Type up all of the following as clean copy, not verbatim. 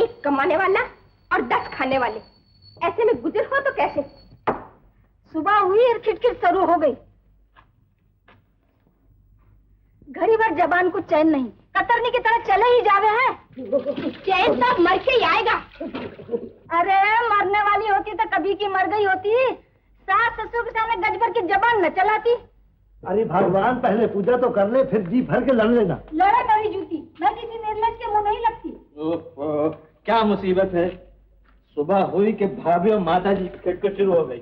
एक कमाने वाला और 10 खाने वाले, ऐसे में गुजर हो तो कैसे? सुबह हुई और खिटखिट शुरू हो गई। घड़ी भर जबान को चैन नहीं, कतरनी की तरह चले ही जावे हैं। चैन तब मर के ही आएगा। अरे मरने वाली होती तो कभी की मर गई होती, सास ससुर के सामने गज भर की जबान न चलाती। अरे भगवान, पहले पूजा तो कर ले, फिर जी भर के लड़ लेना। लड़ा कभी जूती, मैं किसी निर्लज के मुंह नहीं लगती। ओह, क्या मुसीबत है। सुबह हुई कि भाभी और माता जी की खटखट शुरू हो गई।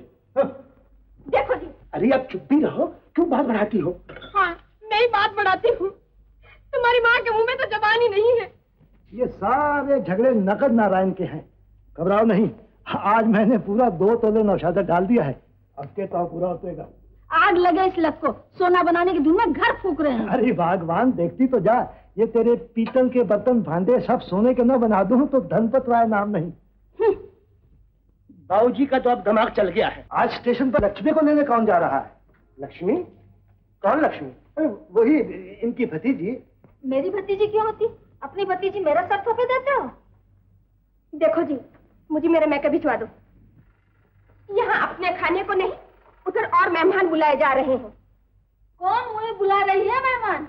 देखो जी। अरे अब चुप भी रहो, क्यों बात बढ़ाती हो? हाँ, मैं ही बात बढ़ाती हूँ। तुम्हारी माँ के मुंह में तो जबान ही नहीं है। ये सारे झगड़े नकद नारायण के हैं। घबराओ नहीं, आज मैंने पूरा 2 तोले नौशादा डाल दिया है। अब के तो पूरा उतरेगा। आग लगे इस लत को, सोना बनाने की धुन में घर फूक रहे हैं। अरे भगवान, देखती तो जा, ये तेरे पीतल के बर्तन भांडे सब सोने के न बना दूं तो धनपत राय नाम नहीं। बाबूजी का तो अब दिमाग चल गया है। आज स्टेशन पर लक्ष्मी को लेने कौन जा रहा है? लक्ष्मी? कौन लक्ष्मी? वही इनकी भतीजी। मेरी भतीजी क्यों होती? अपनी भतीजी मेरा सर थोपे देते हो? देखो जी, मुझे मेरे मैके भिजवा दो। यहाँ अपने खाने को नहीं, उधर और मेहमान बुलाए जा रहे हैं। कौन मुझे बुला रही है मेहमान?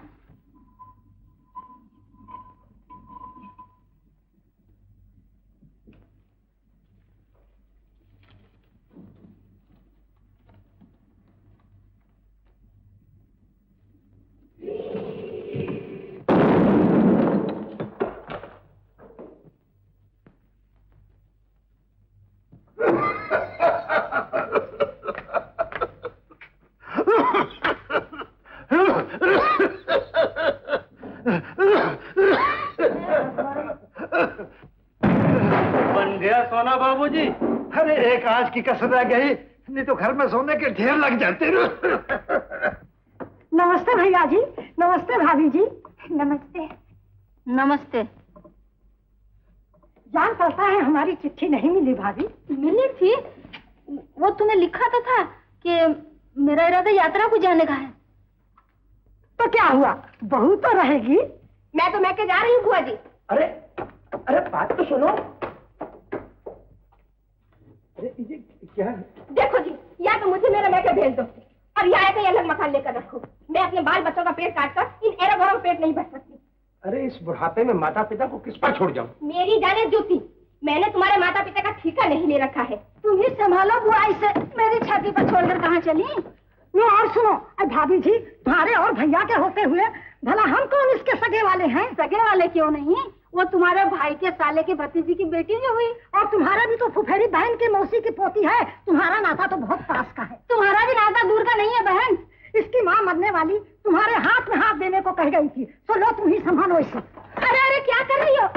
बन गया सोना बाबूजी? अरे एक आज की कसर रह गई, नहीं तो घर में सोने के ढेर लग जाते। नमस्ते भैया जी, नमस्ते भाभी जी। नमस्ते। नमस्ते। जान पड़ता है हमारी चिट्ठी नहीं मिली भाभी। मिली थी, वो तुम्हें लिखा तो था कि मेरा इरादा यात्रा को जाने का है। तो क्या हुआ, बहू तो रहेगी। मैं तो मैके जा रही हूँ बुआ जी। अरे अरे बात तो सुनो। अरे ये क्या है? देखो जी, या तो मुझे मेरा मैके भेज दो और या कहीं अलग मकान लेकर रखो। मैं अपने बाल बच्चों का पेट काटकर इन एरा भरों पेट नहीं भर सकती। अरे इस बुढ़ापे में माता पिता को किस पर छोड़ जाऊं? मेरी जाने जूती, मैंने तुम्हारे माता पिता का ठेका नहीं ले रखा है। तुम ही संभालो बुआ, इसे मेरी छाती पर छोड़कर कहाँ चली? लो और सुनो, भाभी जी, तुम्हारे और भैया के होते हुए भला हम कौन इसके सगे वाले हैं? सगे वाले क्यों नहीं, वो तुम्हारे भाई के साले के भतीजी की बेटी जो हुई। और तुम्हारा भी तो फुफेरी बहन की मौसी की पोती है। तुम्हारा नाता तो बहुत पास का है। तुम्हारा भी नाता दूर का नहीं है बहन। इसकी माँ मरने वाली तुम्हारे हाथ में हाथ देने को कह गई थी। तो लो तुम ही संभालो इसे। अरे अरे क्या कर रही हो?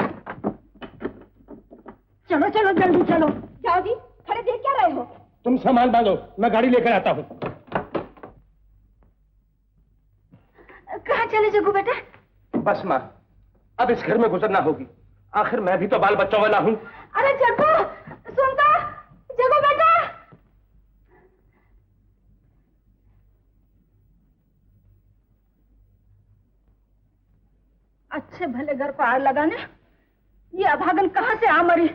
चलो चलो जल्दी चलो। जाओ जी, खड़े देख क्या रहे हो? तुम सामान बांधो, मैं गाड़ी लेकर आता हूँ। कहाँ चले जग्गू बेटा? बस माँ, अब इस घर में गुजरना होगी। आखिर मैं भी तो बाल बच्चों वाला हूँ। अरे जग्गू, सुनता? जग्गू बेटा, अच्छे भले घर को आग लगाने ये अभागन कहाँ से आ मरी?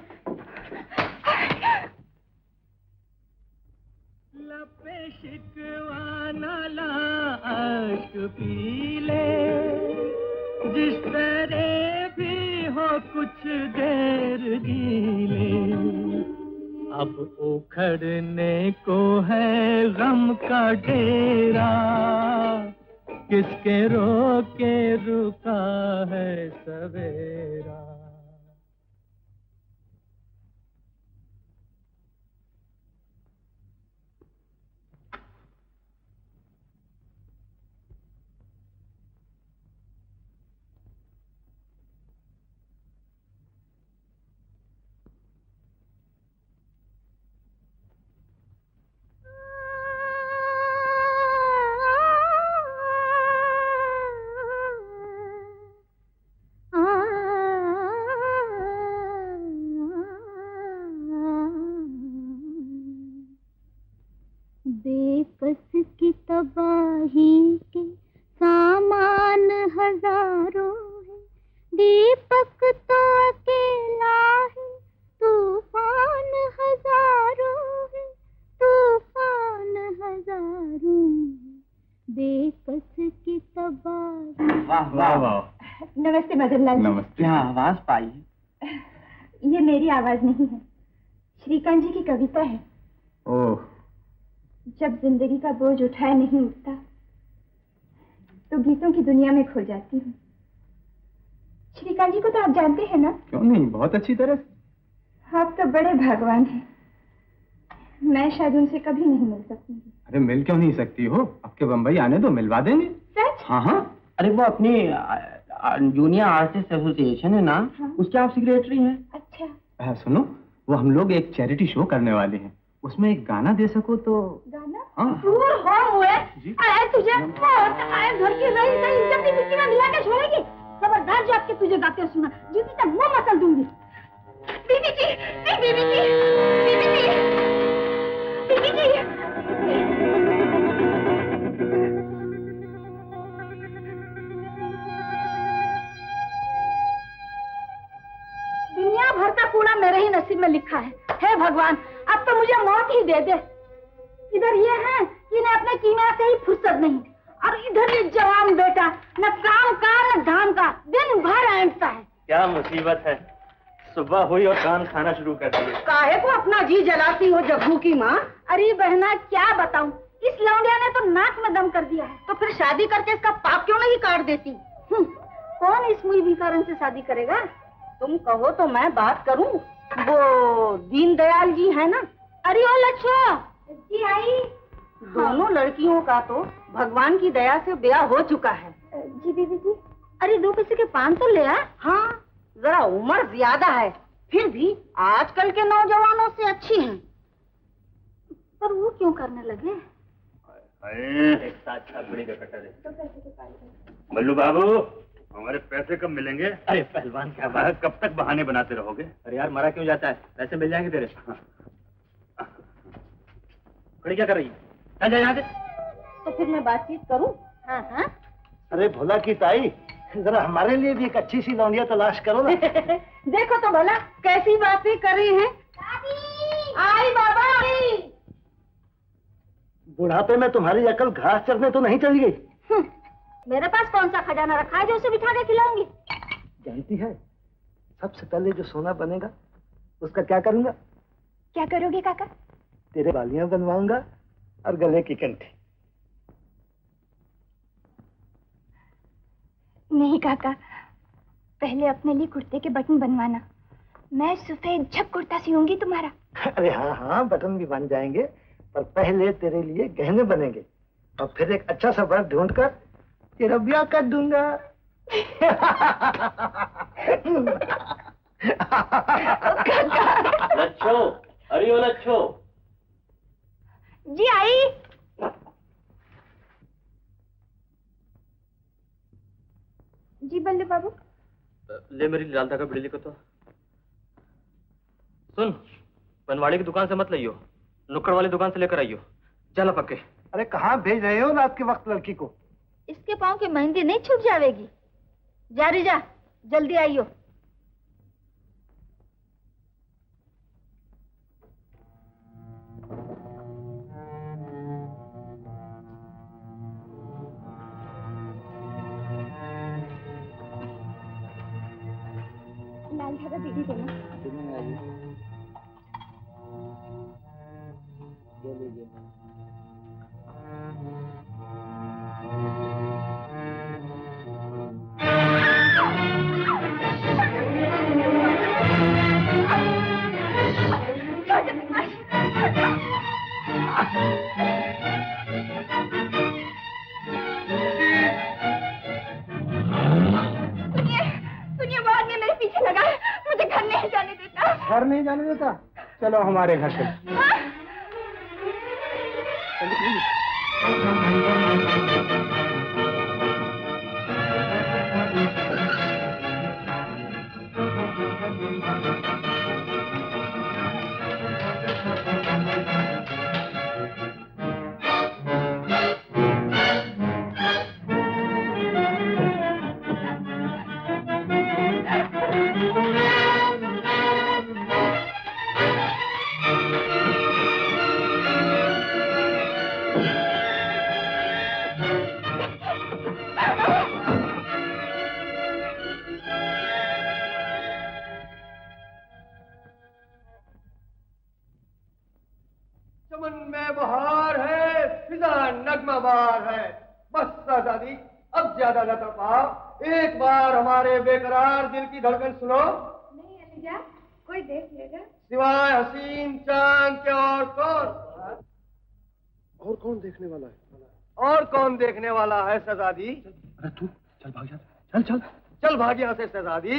लपे शिकवा नाला आश्क पी ले, जिस तरह भी हो कुछ देर जी ले। अब उखड़ने को है गम का डेरा, किसके रोके रुका है सवेरा। बेकस की तबाही के सामान हजारों है, दीपक तो अकेला है। वाह वाह वाह। नमस्ते मदनलाल जी। नमस्ते। हाँ, आवाज पाई। ये मेरी आवाज नहीं है, श्रीकांत जी की कविता है। ओह। जब जिंदगी का बोझ उठाए नहीं उठता तो गीतों की दुनिया में खो जाती हूँ। श्रीकांत जी को तो आप जानते हैं ना? क्यों नहीं, बहुत अच्छी तरह से। आप तो बड़े भगवान हैं। मैं शायद उनसे कभी नहीं मिल सकूंगी। अरे मिल क्यों नहीं सकती हो? आपके बम्बई आने दो, मिलवा देंगे। सच? हाँ हाँ। अरे वो अपनी जूनियर आर्टिस्ट एसोसिएशन है ना, हाँ। उसके आप सेक्रेटरी हैं। अच्छा। सुनो, वो हम लोग एक चैरिटी शो करने वाले हैं, उसमें एक गाना दे सको तो। गाना? हाँ। दूर हो हुए जी। आए तुझे मौत आए घर की रही सही जब मिट्टी में मिला के छोड़ेगी। खबरदार जो आपके तुझे गाते सुना, जूती तक मुंह मसल दूंगी। बीबी जी, बीबी जी, बीबी जी, बीबी जी। दुनिया भर का कूड़ा मेरे ही नसीब में लिखा है। हे भगवान, अब तो मुझे मौत ही दे दे। इधर ये है कि इन्हें अपने कीमिया से ही फुर्सत नहीं, और इधर ये जवान बेटा न काम का न धाम का, दिन भर ऐंठता है। क्या मुसीबत है, सुबह हुई और कान खाना शुरू कर दिए। काहे को अपना जी जलाती हो जग्गू की माँ? अरे बहना क्या बताऊं, इस लौंडिया ने तो नाक में दम कर दिया है। तो फिर शादी करके इसका पाप क्यों नहीं काट देती? कौन इस मुई भिखारन से शादी करेगा? तुम कहो तो मैं बात करूं। वो दीनदयाल जी है ना? अरे ओ लच्छो जी आई। दोनों लड़कियों का तो भगवान की दया से ब्याह हो चुका है। जी दीदी जी। अरे 2 पैसे के पान तो ले आ। हाँ, जरा उम्र ज्यादा है, फिर भी आजकल के नौजवानों से अच्छी हैं। पर वो क्यों करने लगे? एक साथ छाबड़ी का कटर है। बल्लू बाबू, हमारे पैसे कब मिलेंगे? अरे पहलवान क्या बात। वह कब तक बहाने बनाते रहोगे? अरे यार मरा क्यों जाता है, पैसे मिल जाएंगे तेरे। खड़ी क्या कर रही है? चल जा यहाँ से। तो फिर मैं बातचीत करूं? हाँ हाँ। अरे भोला की ताई, जरा हमारे लिए भी एक अच्छी सी लौंडिया तलाश करो ना। देखो तो भला कैसी बातें कर रही हैं। आई बाबा आई। बुढ़ापे में तुम्हारी अकल घास चरने तो नहीं चली गई? मेरे पास कौन सा खजाना रखा है जो उसे बिठा के खिलाऊंगी? जानती है, सबसे पहले जो सोना बनेगा उसका क्या करूंगा? क्या करोगे काका? तेरे बालियां बनवाऊंगा और गले की कंठी। नहीं काका, पहले अपने लिए कुर्ते के बटन बनवाना। मैं सफेद झप कुर्ता सियूंगी तुम्हारा। अरे हाँ हाँ, बटन भी बन जाएंगे, पर पहले तेरे लिए गहने बनेंगे और फिर एक अच्छा सा वर ढूंढकर तेरा ब्याह कर दूंगा। लच्छो, अरे ओ लच्छो। जी आई। जी बल्लू बाबू। ले मेरी लाल धागा बिजली को तो। सुन, बनवाड़ी की दुकान से मत लाइयो, नुक्कड़ वाली दुकान से लेकर आइयो। चल पक्के। अरे कहाँ भेज रहे हो रात के वक्त लड़की को? इसके पाँव की मेहंदी नहीं छूट जाएगी। जा रे जा, जल्दी आइयो। लाल धागा बीड़ी देना। सुनिए, वो आदमी मेरे पीछे लगा है, मुझे घर नहीं जाने देता। घर नहीं जाने देता? चलो हमारे घर से। कितना नगमाबार है। बस शहजादी, अब ज्यादा न तड़पाओ। एक बार हमारे बेकरार दिल की धड़कन सुनो। नहीं अलीजा, कोई देख लेगा। सिवाय हसीन चांद के और कौन? और कौन देखने वाला है? और कौन देखने वाला है शहजादी? अरे तू चल भाग जा, चल चल चल भाग यहाँ से शहजादी।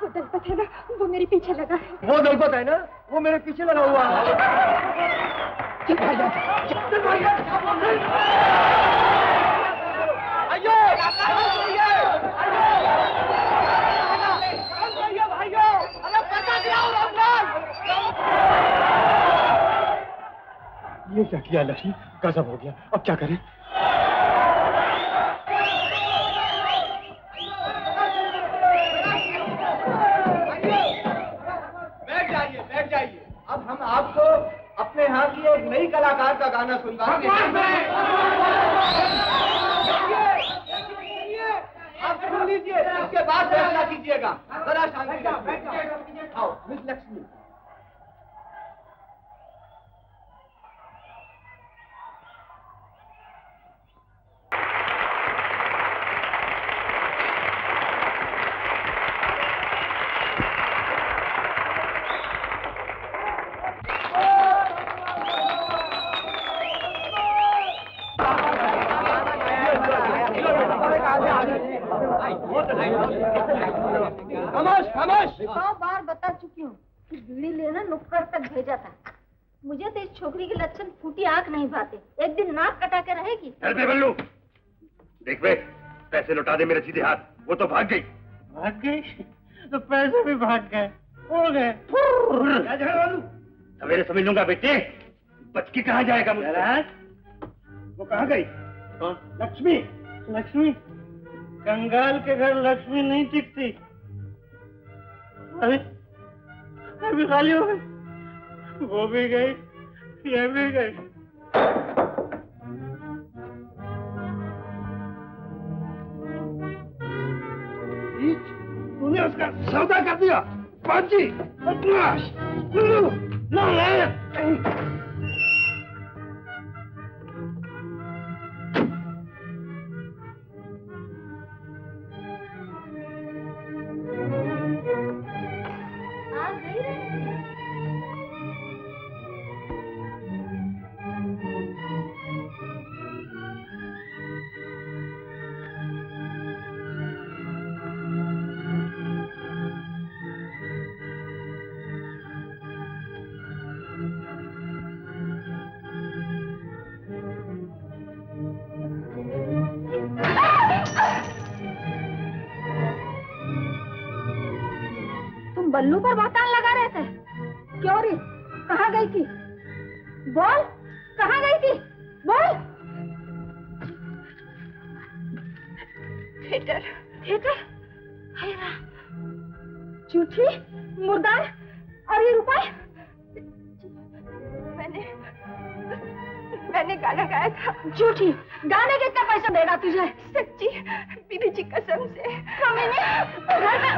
वो दलपत है ना, वो मेरे पीछे लगा है। वो दलपत है ना, वो मेरे पीछे लगा हुआ है। चल भाग जा, चल भाग जा। आइयो, ये क्या किया लक्ष्मी? गजब हो गया। अब क्या करें? बैठ जाइए। अब हम आपको अपने यहाँ की एक नई कलाकार का गाना सुनवाएंगे। आप सुन लीजिए, इसके बाद फैसला कीजिएगा। जरा शांति से। आओ मिस लक्ष्मी। खामोश। 100 बार बता चुकी हूँ कि बीड़ी लेना नुक्कड़ तक भेजा था। मुझे तो इस छोकरी के लक्षण फूटी आंख नहीं भाते। एक दिन नाक कटा के रहेगी। चल बे बल्लू, देख बे, पैसे लौटा दे मेरे सीधे हाथ। वो तो भाग गई। भाग गई तो पैसे भी भाग गए, हो गए। क्या झगड़ा बल्लू? सवेरे समझ लूंगा बेटे। बच के कहाँ जाएगा मुझसे? वो कहाँ गई? लक्ष्मी। लक्ष्मी, कंगाल के घर लक्ष्मी नहीं टिकती। अभी खाली हो गई। वो भी गई, ये भी गई। तूने उसका सौदा कर दिया। पांची, बदमाश, लुल्लू, नालायक। बल्लू पर बहकान लगा रहे थे। क्यों रे, कहाँ गई थी? बोल, कहाँ गई थी? बोल। थिएटर। थिएटर? हाय राम, झूठी, मुर्दार, और ये रुपए? मैंने गाना गाया था। झूठी, गाने के कितना पैसा देगा तुझे? सच्ची, बीबी जी कसम से। मैंने घर का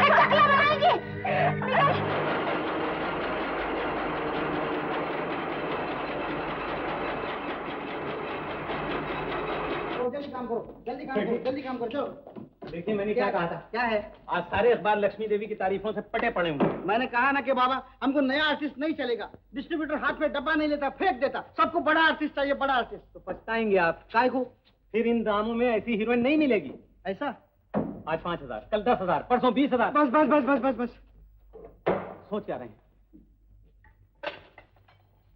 चकला बनाएगी। जल्दी काम करो, चलो। देखिए मैंने क्या कहा था? क्या है? आज सारे अखबार लक्ष्मी देवी की तारीफों से पटे पड़े हुए। मैंने कहा ना कि बाबा हमको नया आर्टिस्ट नहीं चलेगा। डिस्ट्रीब्यूटर हाथ में डब्बा नहीं लेता, फेंक देता। सबको बड़ा आर्टिस्ट चाहिए, बड़ा आर्टिस्ट। तो पछताएंगे आप। काय को? फिर इन दामों में ऐसी हीरोइन नहीं मिलेगी। ऐसा? आज 5,000, कल 10,000, परसों 20,000। बस बस बस बस बस बस। सोच क्या रहे हैं?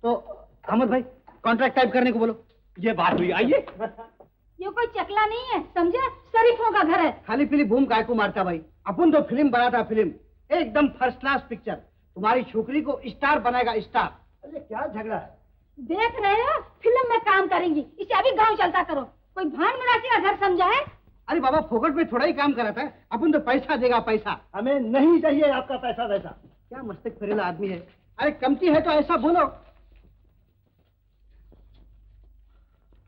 तो अहमद भाई, कॉन्ट्रैक्ट टाइप करने को बोलो। ये बात हुई। आइए। ये कोई चकला नहीं है, समझे? शरीफों का घर है। खाली पीली बूम काय को मारता भाई। अपन तो फिल्म बनाता, फिल्म एकदम फर्स्ट क्लास पिक्चर। तुम्हारी छोकरी को स्टार बनाएगा, स्टार। अरे क्या झगड़ा है? देख रहे हो, फिल्म में काम करेंगी। इसे अभी गांव चलता करो। कोई भान मिलासी का घर समझा है? अरे बाबा, फोकट में थोड़ा ही काम कराता है। अपन तो पैसा देगा, पैसा। हमें नहीं चाहिए आपका पैसा वैसा। क्या मस्तक फरेला आदमी है। अरे कमती है तो ऐसा बोलो।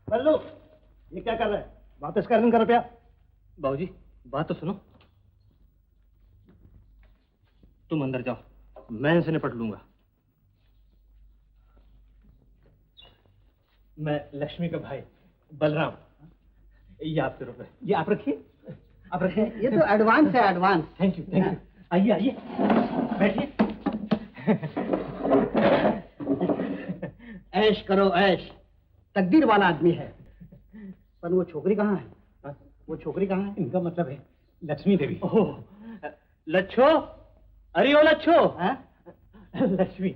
बल्लू, ये क्या कर रहे हैं? वापस कर इनका रुपया। बाबूजी, बात तो सुनो। तुम अंदर जाओ, मैं इनसे निपट लूंगा। मैं लक्ष्मी का भाई बलराम। ये आपके रुपए, ये आप रखिए, आप रखिए। ये तो एडवांस है, advance. Thank you, thank you. आइए आइए, बैठिए। ऐश करो ऐश, तकदीर वाला आदमी है। पर वो छोकरी कहाँ है? वो छोकरी कहाँ है? इनका मतलब है लक्ष्मी देवी। ओह, लच्छो, अरे ओ लच्छो। लक्ष्मी।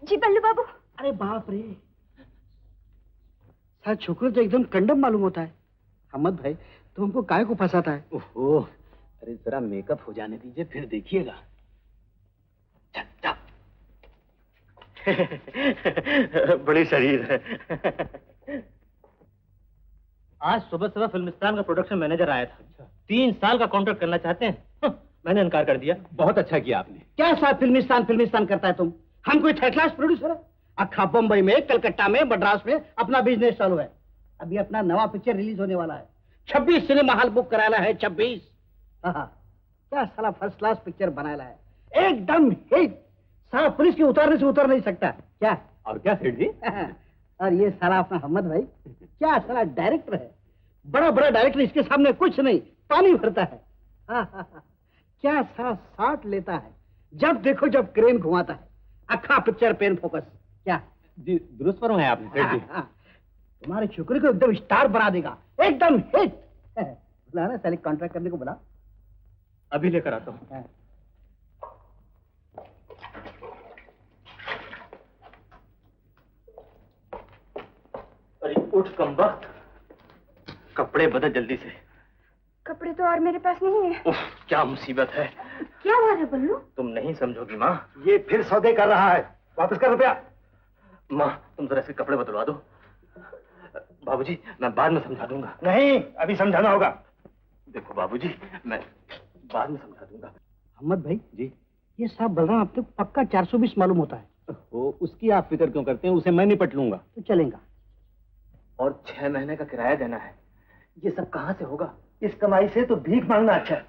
जी बल्लू बाबू। अरे बाप रे, साथ छोकरी तो एकदम कंडम मालूम होता है। अहमद भाई, तुम हमको काहे को फंसाता है? ओहो, अरे जरा मेकअप हो जाने दीजिए, फिर देखिएगा। बड़ी शरीर है। आज सुबह सुबह फिल्मिस्तान का प्रोडक्शन मैनेजर आया था। 3 साल का कॉन्ट्रैक्ट करना चाहते हैं। मैंने इनकार कर दिया। बहुत अच्छा किया आपने। क्या साहब फिल्मिस्तान करता है तुम? हम कोई थर्ड क्लास प्रोड्यूसर है? अखा बम्बई में, कलकत्ता में, मद्रास में अपना बिजनेस चालू है। अभी अपना नवा पिक्चर रिलीज होने वाला है। 26 सिनेमा हॉल बुक कराना है, 26। क्या साला फर्स्ट क्लास पिक्चर बनाया है, एकदम हिट। साला पुलिस के उतारने से उतर नहीं सकता क्या? और क्या सेठ जी? और ये साला अपना अहमद भाई, क्या साला डायरेक्टर है। बड़ा बड़ा डायरेक्टर इसके सामने कुछ नहीं, पानी भरता है। क्या साला शॉट लेता है, जब देखो जब क्रेन घुमाता है। अखा पिक्चर पेन फोकस। क्या जी दुरुस्त फरमाया आपने सेठ जी। तुम्हारी छोकरी को एकदम स्टार बना देगा, एकदम हिट। बुला ना साले, कॉन्ट्रैक्ट करने को बुला। अभी लेकर आता हूँ। अरे उठ कमबख्त, कपड़े बदल जल्दी से। कपड़े तो और मेरे पास नहीं है। उफ, क्या मुसीबत है। क्या हुआ है बल्लू? तुम नहीं समझोगी माँ। ये फिर सौदे कर रहा है, वापस कर रुपया। माँ तुम जरा इसके कपड़े बदलवा दो। बाबूजी मैं बाद में समझा दूंगा। नहीं, अभी समझाना होगा। देखो बाबूजी, मैं बाद में समझा दूंगा। अहमद भाई जी। ये साहब बलराम अब तक पक्का 420 मालूम होता है। वो उसकी आप फिक्र क्यों करते हैं, उसे मैं निपट लूंगा। तो चलेगा। और 6 महीने का किराया देना है, ये सब कहाँ से होगा? इस कमाई से तो भीख मांगना अच्छा है।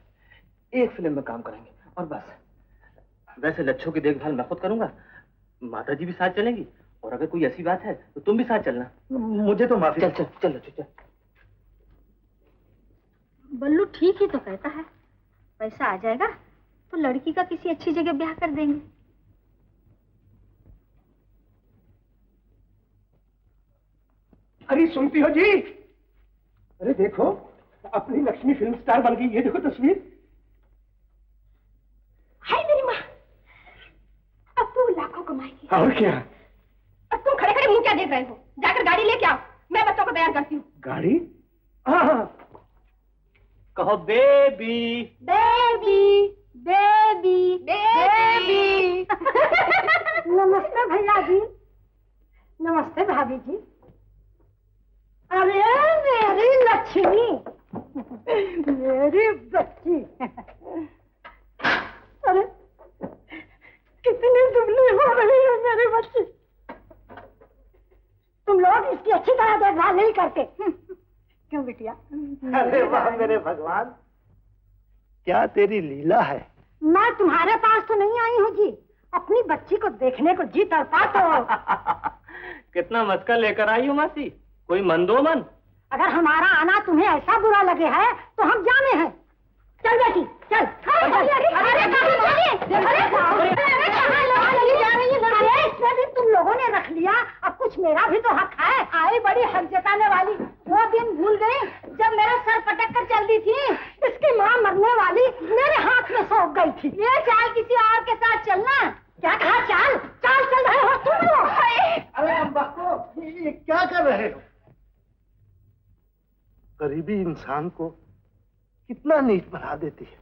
एक फिल्म में काम करेंगे और बस। वैसे लच्छों की देखभाल मैं खुद करूंगा, माता जी भी साथ चलेंगी, और अगर कोई ऐसी बात है तो तुम भी साथ चलना। मुझे तो माफी। चल चल चल चल। बल्लू ठीक ही तो कहता है, पैसा आ जाएगा तो लड़की का किसी अच्छी जगह ब्याह कर देंगे। अरे सुनती हो जी? अरे देखो, अपनी लक्ष्मी फिल्म स्टार बन गई। ये देखो तस्वीर। हाय मेरी माँ, अब तू लाखों कमाएगी। और क्या? अब तुम खड़े खड़े मुंह क्या देख रहे हो? जाकर गाड़ी लेके आओ, मैं बच्चों को तैयार करती हूँ। गाड़ी? हाँ। कहो बेबी। Baby baby baby. नमस्ते भैया जी। नमस्ते भाभी जी। अरे मेरी लक्ष्मी, मेरी बच्ची। अरे कितनी दुबली हो रही है मेरी बच्ची। तुम लोग इसकी अच्छी तरह देखभाल नहीं करते। क्यों बिटिया? अरे वाह मेरे भगवान, क्या तेरी लीला है। मैं तुम्हारे पास तो नहीं आई हूँ जी, अपनी बच्ची को देखने को जी तड़पा तो। कितना मस्का लेकर आई हो मासी, कोई मन दो मन। अगर हमारा आना तुम्हें ऐसा बुरा लगे है तो हम जाने हैं। चल बेटी चल। अरे इसमें भी तुम लोगों ने रख लिया, अब कुछ मेरा भी तो हक है। आई बड़ी हक जताने वाली, वो दिन भूल गई जब मेरा सर पटक कर चल दी थी। इसकी माँ मरने वाली मेरे हाथ में सौंप गई थी। ये चाल किसी और के साथ चलना। क्या कहा? चाल चाल चल रहे हो तुम लोग। अरे हम बच्चों, ये क्या कर रहे हो? गरीबी इंसान को कितना नीच बना देती है।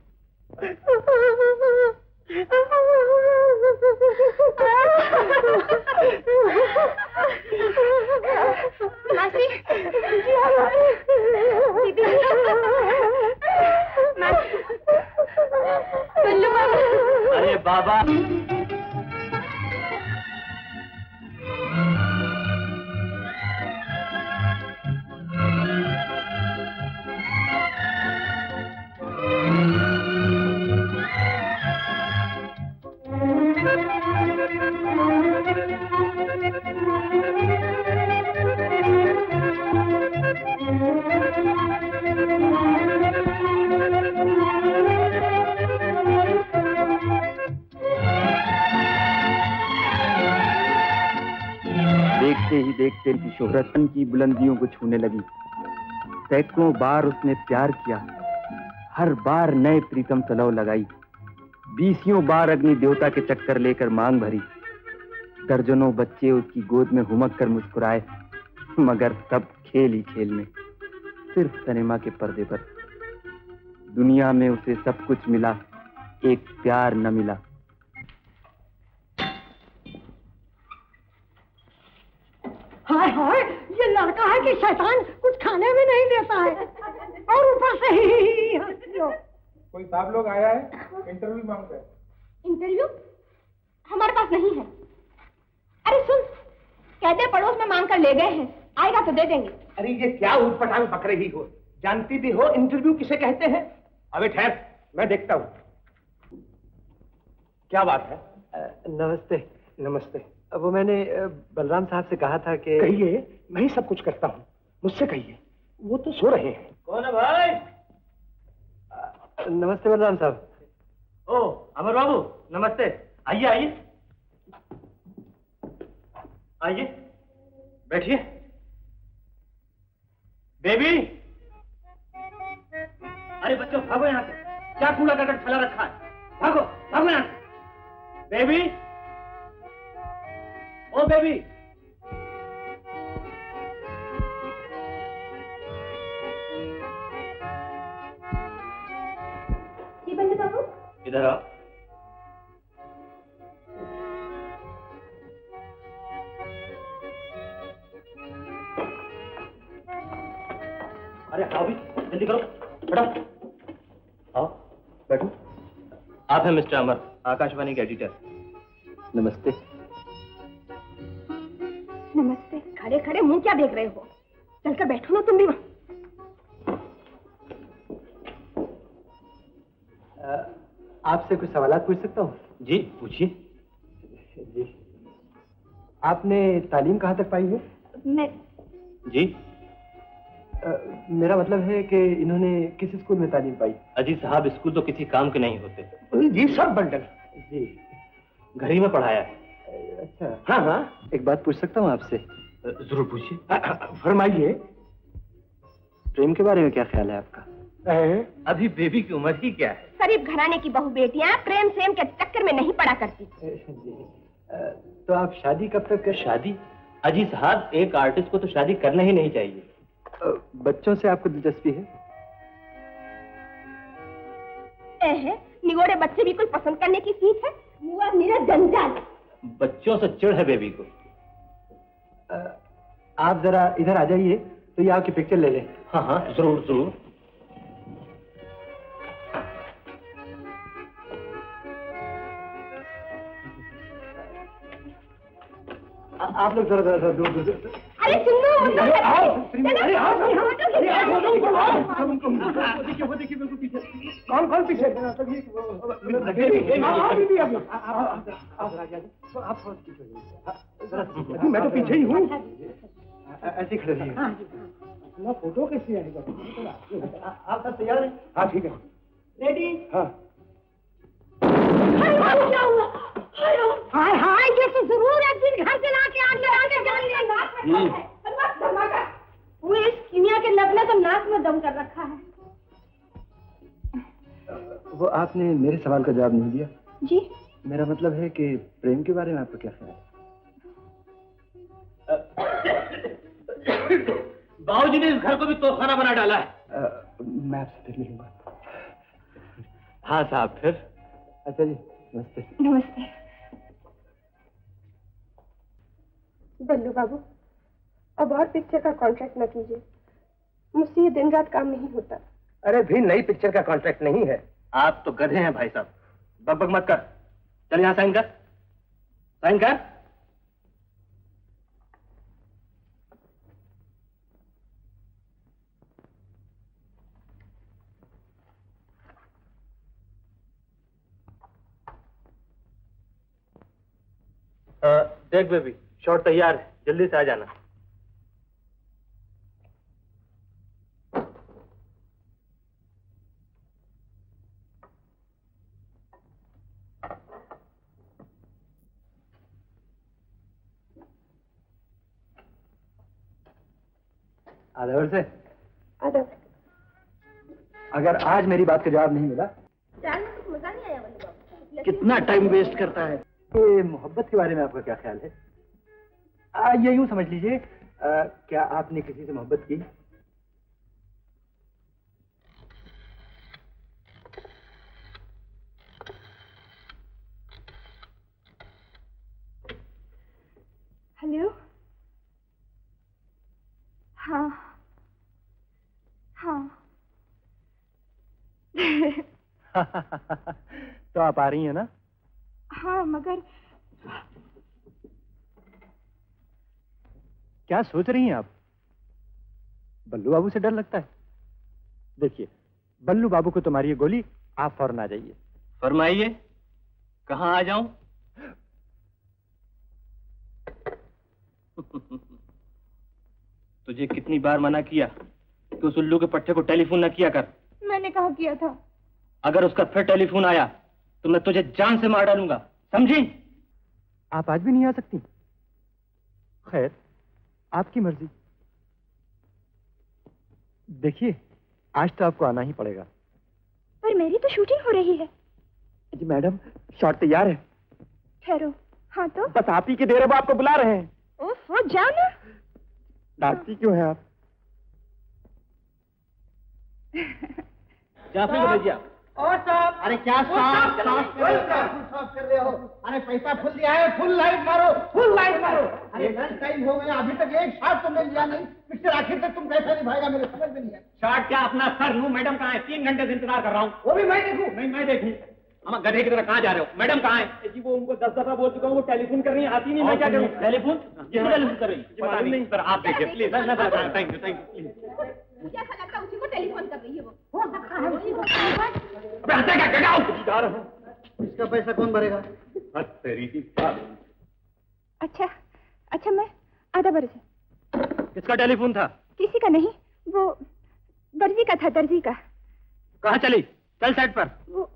मासी, अरे बाबा। देखते ही देखते की शोहरत की बुलंदियों को छूने लगी। सैकड़ों बार उसने प्यार किया, हर बार नए प्रीतम तलव लगाई। 20 बार अग्नि देवता के चक्कर लेकर मांग भरी। दर्जनों बच्चे उसकी गोद में हुमक कर मुस्कुराए, मगर सब खेल ही खेल में, सिर्फ सिनेमा के पर्दे पर। दुनिया में उसे सब कुछ मिला, एक प्यार न मिला। हाय हाय, ये लड़का है कि शैतान, कुछ खाने भी नहीं देता है और ऊपर से ही हंसियो। कोई साहब लोग आया है, इंटरव्यू मांग रहे हैं। इंटरव्यू हमारे पास नहीं है। अरे सुन, कहते पड़ोस में मांग कर ले गए हैं, आएगा तो दे देंगे। अरे ये क्या ऊटपटांग पक रही हो, जानती भी हो इंटरव्यू किसे कहते हैं? अबे ठहर, मैं देखता हूँ क्या बात है। नमस्ते। नमस्ते। वो मैंने बलराम साहब से कहा था कि कहिए, मैं ही सब कुछ करता हूँ, मुझसे कहिए। वो तो सो रहे हैं। कौन है भाई? नमस्ते बलराम साहब। ओ अमर बाबू, नमस्ते। आइए आइए आइए, बैठिए। बेबी, अरे बच्चों भागो यहाँ से, क्या कूड़ा करकट फैला रखा है? भागो भागो यहाँ से। बेबी, ओ बेबी। जी बंदे बाबू, इधर आओ। अरे आओ भी, जल्दी करो, बैठो। आओ बैठो। आप हैं मिस्टर अमर, आकाशवाणी के एडिटर। नमस्ते। नमस्ते। खड़े खड़े मुंह क्या देख रहे हो? चलकर बैठो ना तुम भी वहाँ। आपसे कुछ सवालात पूछ सकता हूँ? जी पूछिए। जी, आपने तालीम कहाँ तक पाई है? मैं जी मेरा मतलब है कि इन्होंने किस स्कूल में तालीम पाई? अजी साहब, स्कूल तो किसी काम के नहीं होते जी। सब बंडल जी, घर ही में पढ़ाया है। अच्छा। हाँ हाँ, एक बात पूछ सकता हूँ आपसे? जरूर पूछिए। फरमाइए। प्रेम के बारे में क्या ख्याल है आपका? अभी बेबी की उम्र ही क्या है? गरीब घराने की बहू बेटियां प्रेम सेम के चक्कर में नहीं पड़ा करती। तो आप शादी कब तक कर? शादी? अजी साहब, एक आर्टिस्ट को तो शादी करना ही नहीं चाहिए। बच्चों से आपको दिलचस्पी है? निगोड़े बच्चे भी कोई पसंद करने की चीज है? मुआ मेरा जंजाल। बच्चों से चिढ़ है बेबी को। आप जरा इधर आ जाइए तो ये आपकी पिक्चर ले लें। हाँ हाँ, जरूर जरूर। आप लोग जरा जरा दूर दूर। अरे सुनो, अरे आओ, अरे आओ, अरे आओ, देखिए बिल्कुल पीछे। कौन कौन पीछे? मैं तो पीछे ही हूँ। ऐसे खड़े रहिए। अपना फोटो कैसे आएगा? आप सब तैयार हैं? हाँ ठीक है। रेडी? हाँ। क्या हुआ? हाय हाय, ये तो जरूर एक दिन घर से लाके आग लगा के जान लेगा। वो इस कीमिया के लब ने तो नाक में दम कर रखा है। वो आपने मेरे सवाल का जवाब नहीं दिया। जी? मेरा मतलब है कि प्रेम के बारे में आपका क्या ख्याल है? बाबूजी ने इस घर को भी तोहखाना बना डाला है। मैं आपसे फिर मिलूंगा। हाँ साहब, फिर? अच्छा जी, नमस्ते। नमस्ते। बल्लू बाबू, अब और पिक्चर का कॉन्ट्रैक्ट न कीजिए, मुझसे ये दिन रात काम नहीं होता। अरे भी नई पिक्चर का कॉन्ट्रैक्ट नहीं है। आप तो गधे हैं भाई साहब, बकबक मत कर। चल यहाँ साइन कर, साइन कर। देख बेबी, शॉट तैयार है, जल्दी से आ जाना। आदर से आदब। अगर आज मेरी बात का जवाब नहीं मिला, जान में कुछ मजा नहीं आया बल्लू बाबू। कितना टाइम वेस्ट करता है। ये मोहब्बत के बारे में आपका क्या ख्याल है? ये यूं समझ लीजिए, क्या आपने किसी से मोहब्बत की? हेलो। हाँ हाँ। तो आप आ रही हैं ना? हाँ, मगर क्या सोच रही हैं आप? बल्लू बाबू से डर लगता है? देखिए, बल्लू बाबू को तुम्हारी ये गोली, आप फौरन आ जाइए। फरमाइए, कहाँ आ जाऊं? तुझे कितनी बार मना किया कि उस उल्लू के पट्टे को टेलीफोन न किया कर। मैंने कहा किया था। अगर उसका फिर टेलीफोन आया तो मैं तुझे जान से मार डालूंगा, समझी? आप आज भी नहीं आ सकती? खैर, आपकी मर्जी। देखिए, आज तो आपको आना ही पड़ेगा। पर मेरी तो शूटिंग हो रही है। जी मैडम, शॉट तैयार है। ठहरो। हाँ तो? बस आप ही की देर है, वो आपको बुला रहे हैं। ओह, जाओ ना। डांटती क्यों है आप? जाफरी को भेजिए। और साहब, अरे क्या साहब कर रहे हो? अरे पैसा फुल दिया है, फुल लाइट मारो, फुल लाइट मारो। अरे लंच टाइम हो गया, अभी तक एक शॉट तुमने लिया नहीं। पिक्चर आखिर तक तुम कैसे निभाएगा, मेरे समझ में नहीं है। शॉट क्या अपना सर लूं? मैडम कहाँ है? 3 घंटे से इंतजार कर रहा हूँ। वो भी मैं देखूं? नहीं, मैं देखूं। हम गधे की तरह कहाँ जा रहे हो? मैडम कहाँ है? जी वो उनको 10 दफा बोल चुका हूँ, वो टेलीफोन कर रही है, आती नहीं। मैं क्या करूँ? टेलीफोन टेलीफोन कर रही है। पता नहीं सर, आप देखिए प्लीज। Thank you please. मुझे ऐसा लगता है उसी को टेलीफोन कर रही है वो। अबे हंसा क्या? Get out. जा रहा हूँ। इसका पैसा कौन भरेगा? तेरी की। अच्छा मैं आधा बरस। किसका टेलीफोन था? किसी का नहीं, वो दर्जी का था, दर्जी का। कहाँ चली? चल साइड पर। वो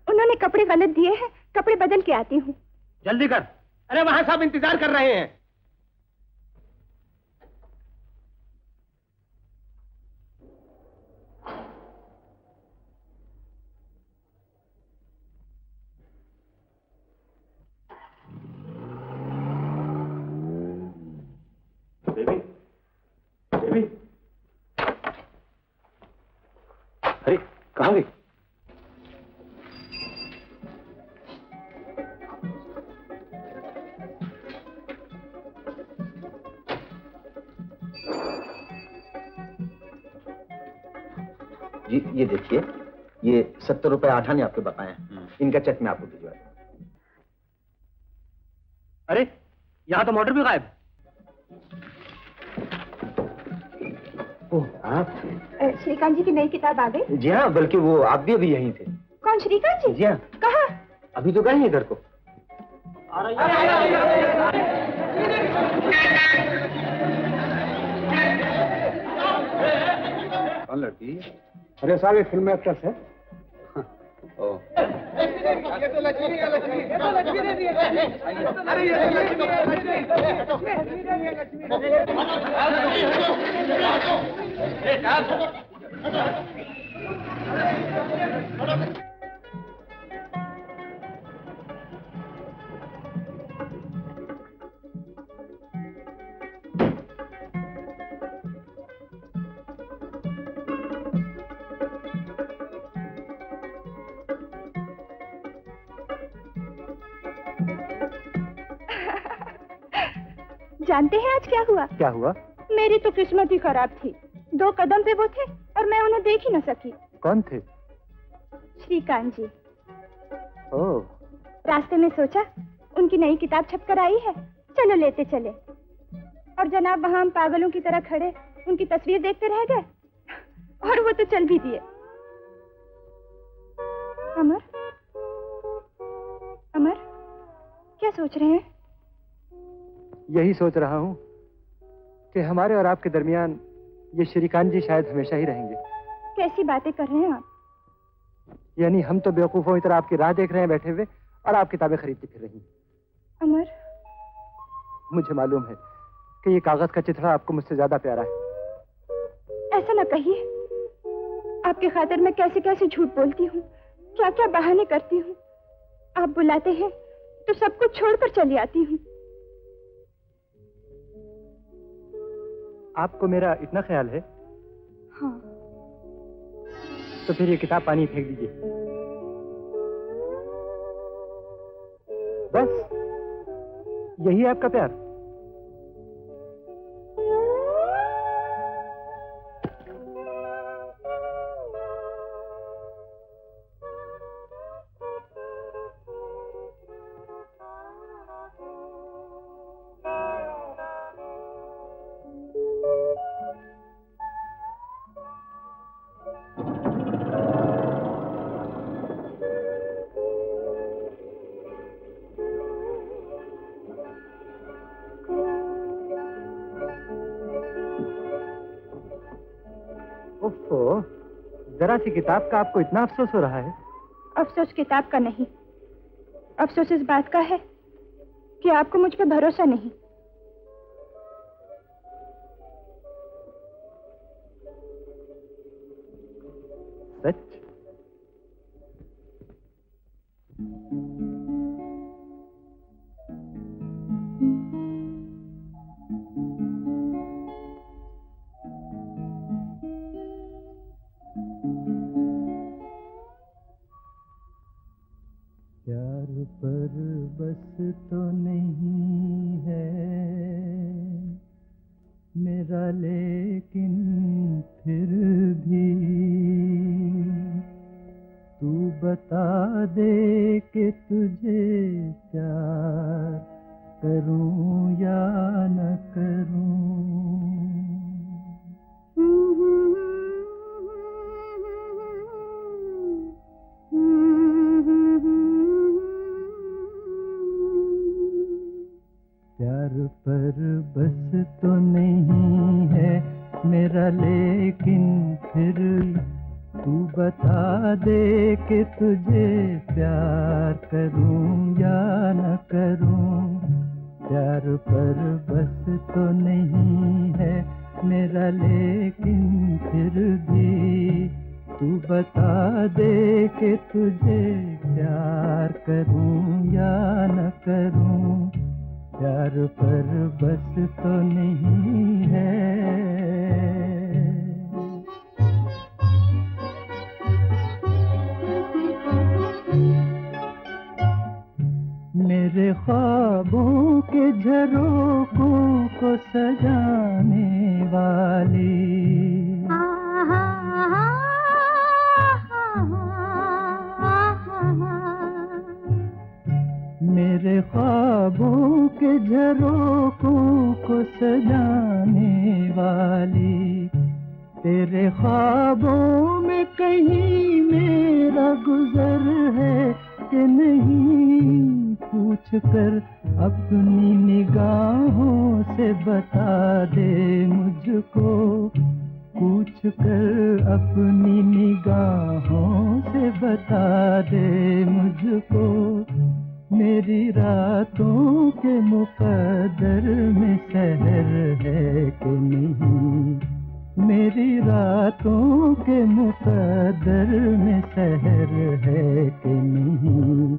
उन्होंने कपड़े गलत दिए हैं, कपड़े बदल के आती हूँ। जल्दी कर। अरे वहां सब इंतजार कर रहे हैं। बेबी, बेबी, अरे कहाँ गई? जी ये देखिए, ये 70 रुपए आठा ने आपके बताए हैं। इनका चेक मैं आपको भिजवा दूं। अरे यहाँ तो मोटर भी गायब। ओह, आप? श्रीकांत जी की नई किताब आ गई? जी हाँ, बल्कि वो आप भी अभी यहीं थे। कौन, श्रीकांत जी? जी हाँ। कहाँ? अभी तो गए हैं इधर को। कौन लड़की? अरे साहब, ये फिल्म एक्ट्रेस है। जानते हैं आज क्या हुआ? क्या हुआ? मेरी तो किस्मत ही खराब थी। 2 कदम पे वो थे और मैं उन्हें देख ही न सकी। कौन थे? श्रीकांत जी। ओह। रास्ते में सोचा उनकी नई किताब छपकर आई है, चलो लेते चले। और जनाब वहां हम पागलों की तरह खड़े उनकी तस्वीर देखते रह गए और वो तो चल भी दिए। अमर, अमर, क्या सोच रहे हैं? यही सोच रहा हूँ कि हमारे और आपके दरमियान ये श्रीकांत जी शायद हमेशा ही रहेंगे। कैसी बातें कर रहे हैं आप? यानी हम तो बेवकूफों की तरह आपकी राह देख रहे हैं बैठे हुए, और आप किताबें खरीदती फिर रही। अमर, मुझे मालूम है कि ये कागज का चिथड़ा आपको मुझसे ज्यादा प्यारा है। ऐसा ना कहिए। आपके खातिर मैं कैसे कैसे झूठ बोलती हूँ, क्या क्या बहाने करती हूँ। आप बुलाते हैं तो सब कुछ छोड़कर चली आती हूँ। आपको मेरा इतना ख्याल है? हाँ। तो फिर ये किताब पानी फेंक दीजिए। बस यही है आपका प्यार? जरा सी किताब का आपको इतना अफसोस हो रहा है? अफसोस किताब का नहीं, अफसोस इस बात का है कि आपको मुझ पे भरोसा नहीं। सच? प्यार पर बस तो नहीं है मेरा, लेकिन फिर भी तू बता दे कि तुझे प्यार करूं या न करूं। प्यार पर बस तो नहीं है मेरा, लेकिन फिर तू बता दे कि तुझे प्यार करूं या न करूं। प्यार पर बस तो नहीं है मेरा, लेकिन फिर भी तू बता दे कि तुझे प्यार करूं या न करूं। प्यार पर बस तो नहीं है। मेरे ख्वाबों के झरोखों को सजाने वाली, मेरे ख्वाबों के झरोखों को सजाने वाली, तेरे ख्वाबों में कहीं मेरा गुजर है कि नहीं, पूछ कर अपनी निगाहों से बता दे मुझको, पूछ कर अपनी निगाहों से बता दे मुझको। मेरी रातों के मुकद्दर में सहर है कि नहीं, मेरी रातों के मुकद्दर में सहर है कि नहीं।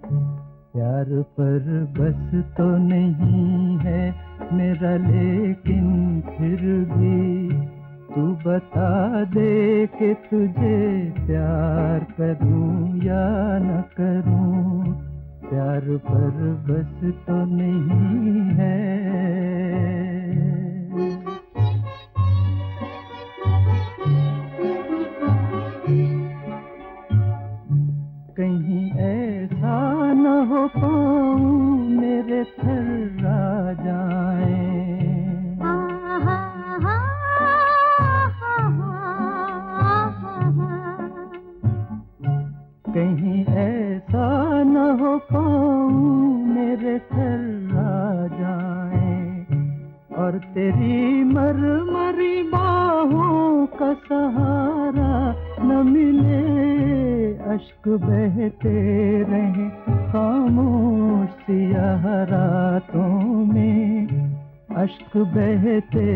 प्यार पर बस तो नहीं है मेरा, लेकिन फिर भी तू बता दे कि तुझे प्यार करूं या न करूं। प्यार पर बस तो नहीं है। कहीं ऐसा न हो पाऊं मेरे थर्रा जाए, कहीं ऐसा न हो पाऊं मेरे थर्रा और तेरी मरमरी बाहों का सहारा न मिले, अश्क बहते रहे खामोश सियाह रातों में, अश्क बहते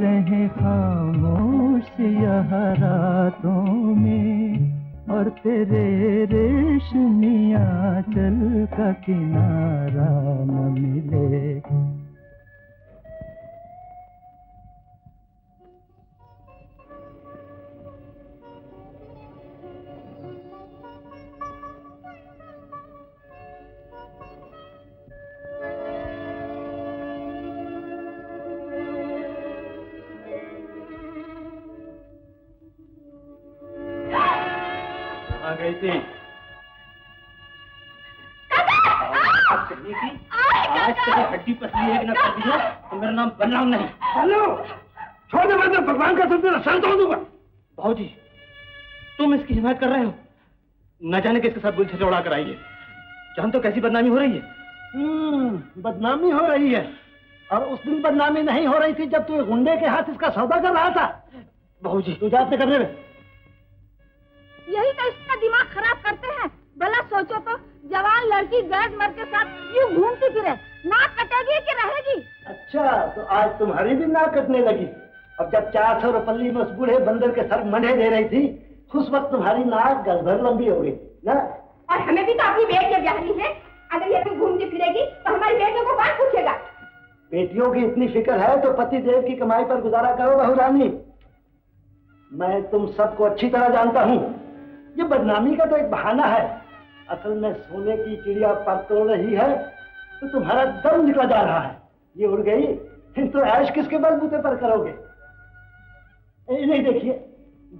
रहे खामोश सियाह रातों में, और तेरे रेशमिया चल का किनारा न मिले। गई थी आज तेरी हड्डी पसली है कि ना पसली है तो मेरा नाम बलराम नहीं। हेलो, छोड़ दे, मैं भगवान का तुम शांत हो दूंगा। भाऊजी, तुम इसकी हिमायत कर रहे हो? न जाने किसके साथ गुल छचौड़ा कर आई है। जान तो कैसी बदनामी हो रही है। बदनामी हो रही है, और उस दिन बदनामी नहीं हो रही थी जब तू गुंडे के हाथ इसका सौदा कर रहा था। भाऊजी, तू जा अपने कमरे में। यही तो इसका दिमाग खराब करते हैं। भला सोचो तो, जवान लड़की गैस मर्द के साथ यूं घूमती फिरे, नाक कटेगी कि रहेगी? अच्छा, तो आज तुम्हारी भी नाक कटने लगी। अब जब 400 रुपये में उस बूढ़े बंदर के सर मंडे दे रही थी, उस वक्त तुम्हारी नाक गज भर लंबी हो गई ना। और हमें भी तो अपनी बेटियां ब्याहनी है। अगर ये भी घूमती फिरेगी तो हमारी बेटियों को कौन पूछेगा? बेटियों की इतनी फिक्र है तो पति देव की कमाई पर गुजारा करो बहू रानी। मैं तुम सबको अच्छी तरह जानता हूँ, ये बदनामी का तो एक बहाना है। असल में सोने की चिड़िया पर तोड़ रही है तो तुम्हारा दम निकला जा रहा है। ये उड़ गई तो ऐश किसके बलबूते पर करोगे? नहीं, देखिए,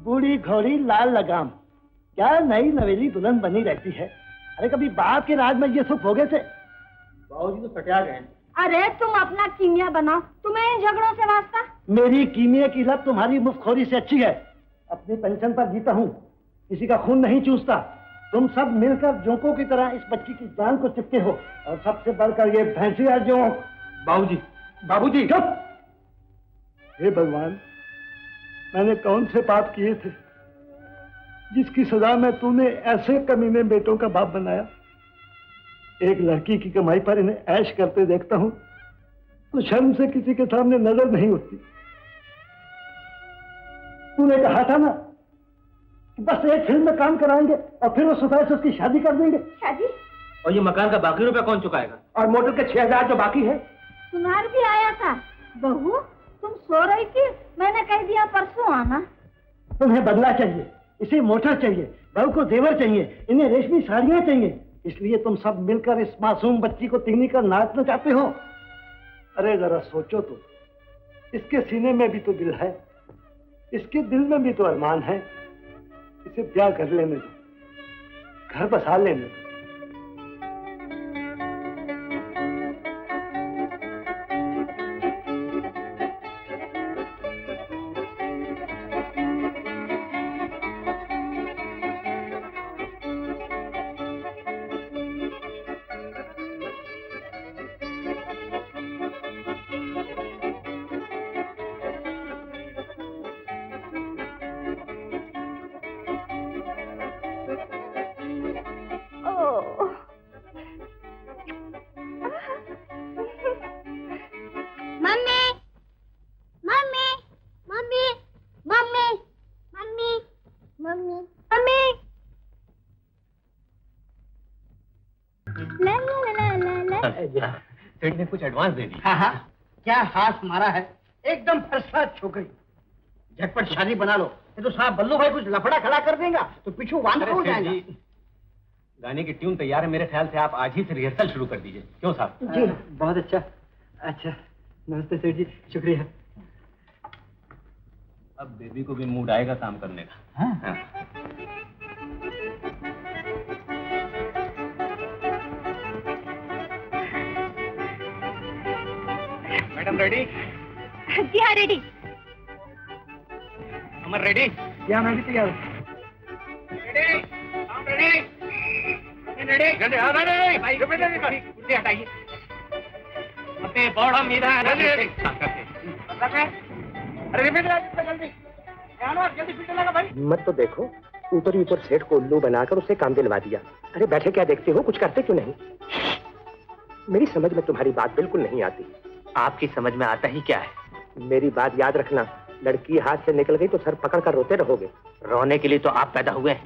बूढ़ी घोड़ी लाल लगाम, क्या नई नवेली दुल्हन बनी रहती है। अरे कभी बाप के राज में ये सुख हो गए थे? बाबूजी तो सटिया गए। अरे तुम अपना कीमिया बनाओ, तुम्हें इन झगड़ों से वास्ता? मेरी कीमिया की लत तुम्हारी मुफ्तखोरी से अच्छी है। अपनी पेंशन पर जीता हूँ, किसी का खून नहीं चूसता। तुम सब मिलकर जोंकों की तरह इस बच्ची की जान को चिपके हो, और सबसे बढ़कर ये भैंसिया जोंक। बाबूजी, बाबूजी, चुप! हे भगवान, मैंने कौन से पाप किए थे जिसकी सजा में तूने ऐसे कमीने बेटों का बाप बनाया? एक लड़की की कमाई पर इन्हें ऐश करते देखता हूं तो शर्म से किसी के सामने नजर नहीं उठती। तूने कहा था ना कि बस एक फिल्म में काम कराएंगे और फिर वो सुबह से उसकी शादी कर देंगे। शादी? और ये मकान का बाकी रुपया कौन चुकाएगा? और मोटर के 6000 जो बाकी है। सुनार भी आया था। बहू, तुम सो रही थी, मैंने कह दिया परसों आना। तुम्हें बदला चाहिए, इसे मोटर चाहिए, बहू को जेवर चाहिए, इन्हें रेशमी साड़ियां चाहिए। इसलिए तुम सब मिलकर इस मासूम बच्ची को तिगनी कर नाचना चाहते हो। अरे जरा सोचो तो, इसके सीने में भी तो दिल है, इसके दिल में भी तो अरमान है। इसे ब्याह कर लेने दो, घर बसा लेने दो। सेठ ने कुछ एडवांस दे दी। हाँ, क्या हाथ मारा है, एकदम फर्स्ट क्लास छोकरी। झटपट शादी बना लो, ये तो साहब बल्लू भाई कुछ लफड़ा खड़ा कर देगा तो पीछू वांदा हो जाएगा। गाने की ट्यून तैयार है, मेरे ख्याल से आप आज ही से रिहर्सल शुरू कर दीजिए। क्यों साहब? जी बहुत अच्छा। अच्छा, नमस्ते सेठ जी, शुक्रिया। अब बेबी को भी मूड आएगा काम करने का। हाँ। Madam ready? जी हाँ, रेडी। अमर रेडी? क्या मैं भी तैयार हूँ। रेडी? जल्दी हाँ, रेडी भाई, कुर्सी हटाइए। अपने बड़ा मीरा अरे जल्दी जल्दी फिल्टर लगा भाई। हिम्मत तो देखो, ऊपर ही ऊपर सेठ को उल्लू बनाकर उससे काम दिलवा दिया। अरे बैठे क्या देखते हो, कुछ करते क्यों नहीं? मेरी समझ में तुम्हारी बात बिल्कुल नहीं आती। आपकी समझ में आता ही क्या है? मेरी बात याद रखना, लड़की हाथ से निकल गई तो सर पकड़ कर रोते रहोगे। रोने के लिए तो आप पैदा हुए हैं।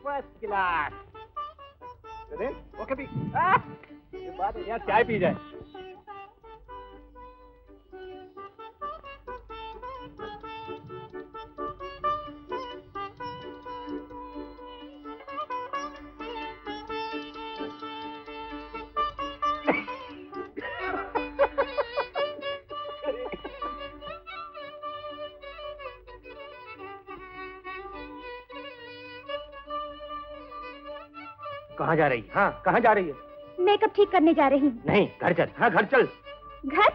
First class. ओके भी ये बात है यार, चाय पी जाए। कहाँ जा रही? हाँ, कहाँ जा रही है? मेकअप ठीक करने जा रही हूँ। नहीं, घर चल। हाँ, घर चल। घर?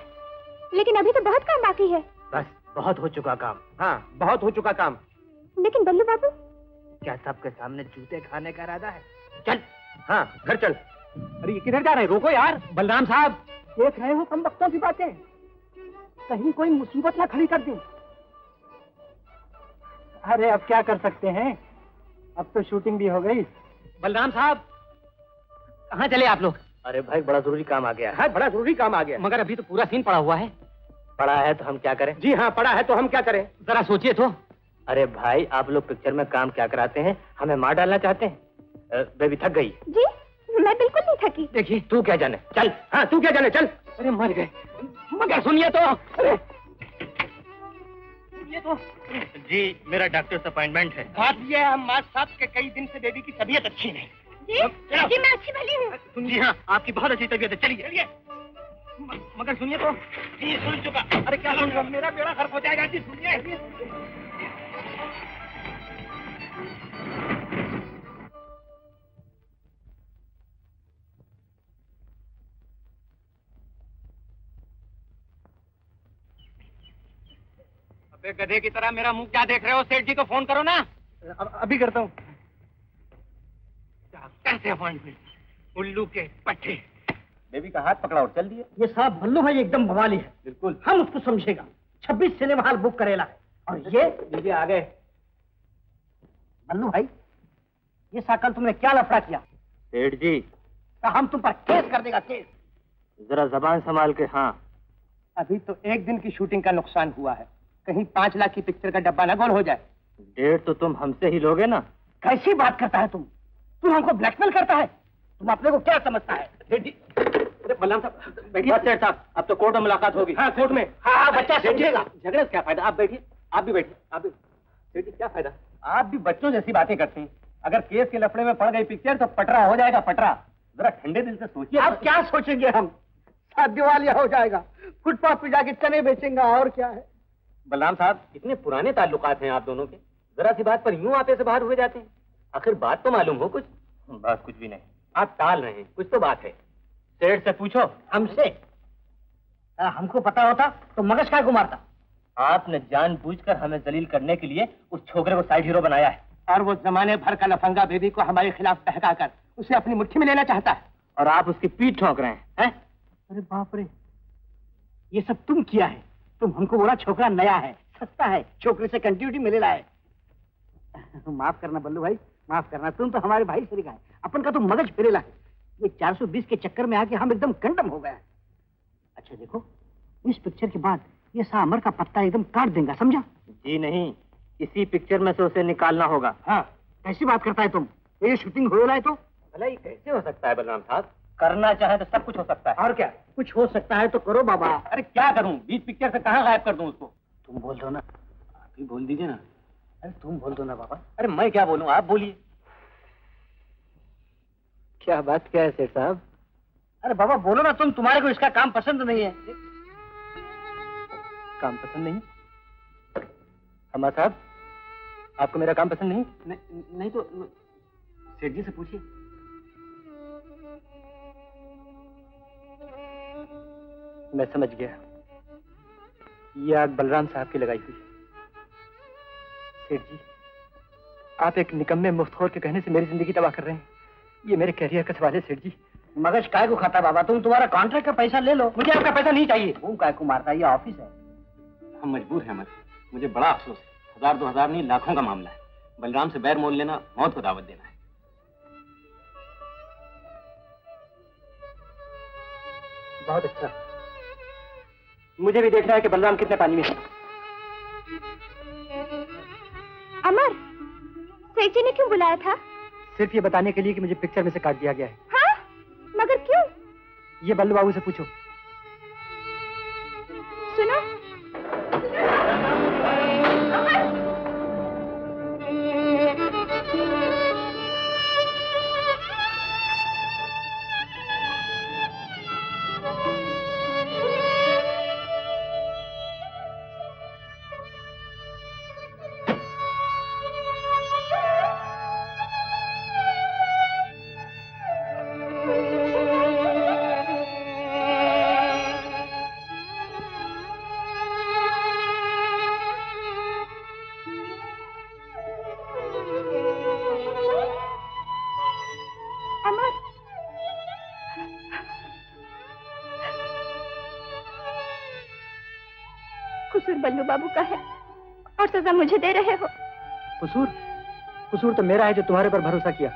लेकिन अभी तो बहुत काम बाकी है। बस बहुत हो चुका काम। हाँ, बहुत हो चुका काम। लेकिन बल्लू बाबू, क्या सबके सामने जूते खाने का इरादा है? चल। हाँ, घर चल। अरे ये किधर जा रहे हैं? रोको यार। बलराम साहब, देख रहे हो कम वक्तों की बातें, कहीं कोई मुसीबत ना खड़ी कर दी। अरे अब क्या कर सकते हैं, अब तो शूटिंग भी हो गई। बलराम साहब, कहाँ चले आप लोग? अरे भाई, बड़ा जरूरी काम आ गया है। हाँ, बड़ा जरूरी काम आ गया। मगर अभी तो पूरा सीन पड़ा हुआ है। पड़ा है तो हम क्या करें? जी हाँ, पड़ा है तो हम क्या करें? जरा सोचिए तो। अरे भाई, आप लोग पिक्चर में काम क्या कराते हैं, हमें मार डालना चाहते हैं। बेबी थक गई। जी मैं बिल्कुल नहीं थकी। देखिए, तू क्या जाने, चल। हाँ, तू क्या जाने, चल। अरे मर गए। मगर सुनिए तो। अरे सुनिए तो। जी, मेरा डॉक्टर से अपॉइंटमेंट है। बात ये है, हम माँ साहब के कई दिन से बेबी की तबीयत अच्छी नहीं। जी मैं अच्छी भली हूँ। जी हाँ, आपकी बहुत अच्छी तबीयत है, चलिए चलिए। मगर सुनिए तो। जी सुन चुका। अरे क्या सुन, मेरा बेड़ा गर्क हो जाएगा। जी सुनिए। अबे गधे की तरह मेरा मुंह क्या देख रहे हो? सेठ जी को फोन करो ना। अभी करता हूँ। कैसे अपॉइंटमेंट? उल्लू के पट्टे। बेबी का हाथ पकड़ा और चल दिए। ये साहब बल्लू भाई एकदम बवाली है। बिल्कुल। हम उसको समझेगा। 26 सिनेमा हॉल बुक करेला है। और ये दीजिए आ गए। बल्लू भाई, ये साकल तुमने क्या लफड़ा किया? सेठ जी, तो हम तुम पर केस कर देगा, केस। जरा जबान संभाल के। हाँ, अभी तो एक दिन की शूटिंग का नुकसान हुआ है, कहीं 5 लाख की पिक्चर का डब्बा ना गोल हो जाए। डेढ़ तो तुम हमसे ही लोगे ना। कैसी बात करता है तुम? तू हमको ब्लैकमेल करता है? तुम अपने को क्या समझता है? सेठ जी, अरे बलराम साहब बैठिए। बस सेठ साहब, अब तो कोर्ट में मुलाकात होगी। हाँ, कोर्ट में। हाँ, बच्चा समझेगा। झगड़े से क्या फायदा, आप बैठिए। आप भी बैठिए, आप भी। सेठ जी क्या फायदा, आप भी बच्चों जैसी बातें करते हैं। अगर केस के लफड़े में पड़ गई पिक्चर तो पटरा हो जाएगा, पटरा। जरा ठंडे दिल से सोचिए। अब क्या सोचेंगे हम? साथ दिवालिया हो जाएगा, फुटपाथ पे जाके चने बेचेंगे, और क्या है? बलराम साहब, इतने पुराने ताल्लुकात हैं आप दोनों के, जरा सी बात पर यूं आपे से बाहर हुए जाते हैं। आखिर बात तो मालूम हो कुछ। बात कुछ भी नहीं, आप टाल रहे हैं। कुछ तो बात है, सेठ से पूछो। हमसे? हमको पता होता तो मगज काय को मारता। आपने जानबूझकर हमें जलील करने के लिए उस छोकरे को साइड हीरो बनाया है। और वो जमाने भर का लफंगा बेबी को हमारे खिलाफ बहकाकर उसे अपनी मुट्ठी में लेना चाहता है। और आप उसकी पीठ ठोक रहे हैं। अरे बाप रे, ये सब तुम किया है। तुम हमको बोला छोकरा नया है, सस्ता है, छोकरे से कंटिन्यूटी मिलेला है। माफ करना बल्लू भाई, माफ करना। तुम तो हमारे भाई सरिका है, अपन का तो मगज फिरेला है। ये 420 के चक्कर में आके हम एकदम कंडम हो गए। अच्छा देखो, इस पिक्चर के बाद ये सामर का पत्ता एकदम काट देगा, समझा? जी नहीं, इसी पिक्चर में से उसे निकालना होगा। हाँ, कैसी बात करता है तुम? ये शूटिंग हो रहा है तो? भला ये कैसे हो सकता है बलराम साहब? करना चाहे तो सब कुछ हो सकता है। और क्या, कुछ हो सकता है तो करो बाबा। अरे क्या करूं, बीच पिक्चर से कहां गायब कर दूं उसको? तुम बोल दो ना। आप ही बोल दीजिए ना। अरे तुम बोल दो ना बाबा। अरे मैं क्या बोलूं, आप बोलिए। क्या बात क्या है सेठ साहब? अरे बाबा बोलो ना तुम, तुम्हारे को इसका काम पसंद नहीं है। काम पसंद नहीं? अम्मा साहब, आपको मेरा काम पसंद नहीं? नहीं तो सेठ जी से पूछिए। मैं समझ गया, ये आग बलराम साहब की लगाई हुई। सेठ जी, आप एक निकम्मे मुफ्तखोर के कहने से मेरी जिंदगी तबाह कर रहे हैं। ये मेरे कैरियर का सवाल है सेठ जी। मगज काय को खाता बाबा, तुम तुम्हारा कॉन्ट्रैक्ट का पैसा ले लो। मुझे आपका पैसा नहीं चाहिए। वो काय को मारता, ये ऑफिस है। हम मजबूर हैं अमर, मुझे बड़ा अफसोस है। 1000-2000 नहीं, लाखों का मामला है। बलराम से बैर मोल लेना मौत को दावत देना है। बहुत अच्छा, मुझे भी देखना है कि बलराम कितने पानी में है। अमर, सेठ जी ने क्यों बुलाया था? सिर्फ ये बताने के लिए कि मुझे पिक्चर में से काट दिया गया है। हाँ? मगर क्यों? ये बल्लू बाबू से पूछो। सुनो, कसूर बल्लू बाबू का है और सजा मुझे दे रहे हो। कसूर तो मेरा है जो तुम्हारे पर भरोसा किया।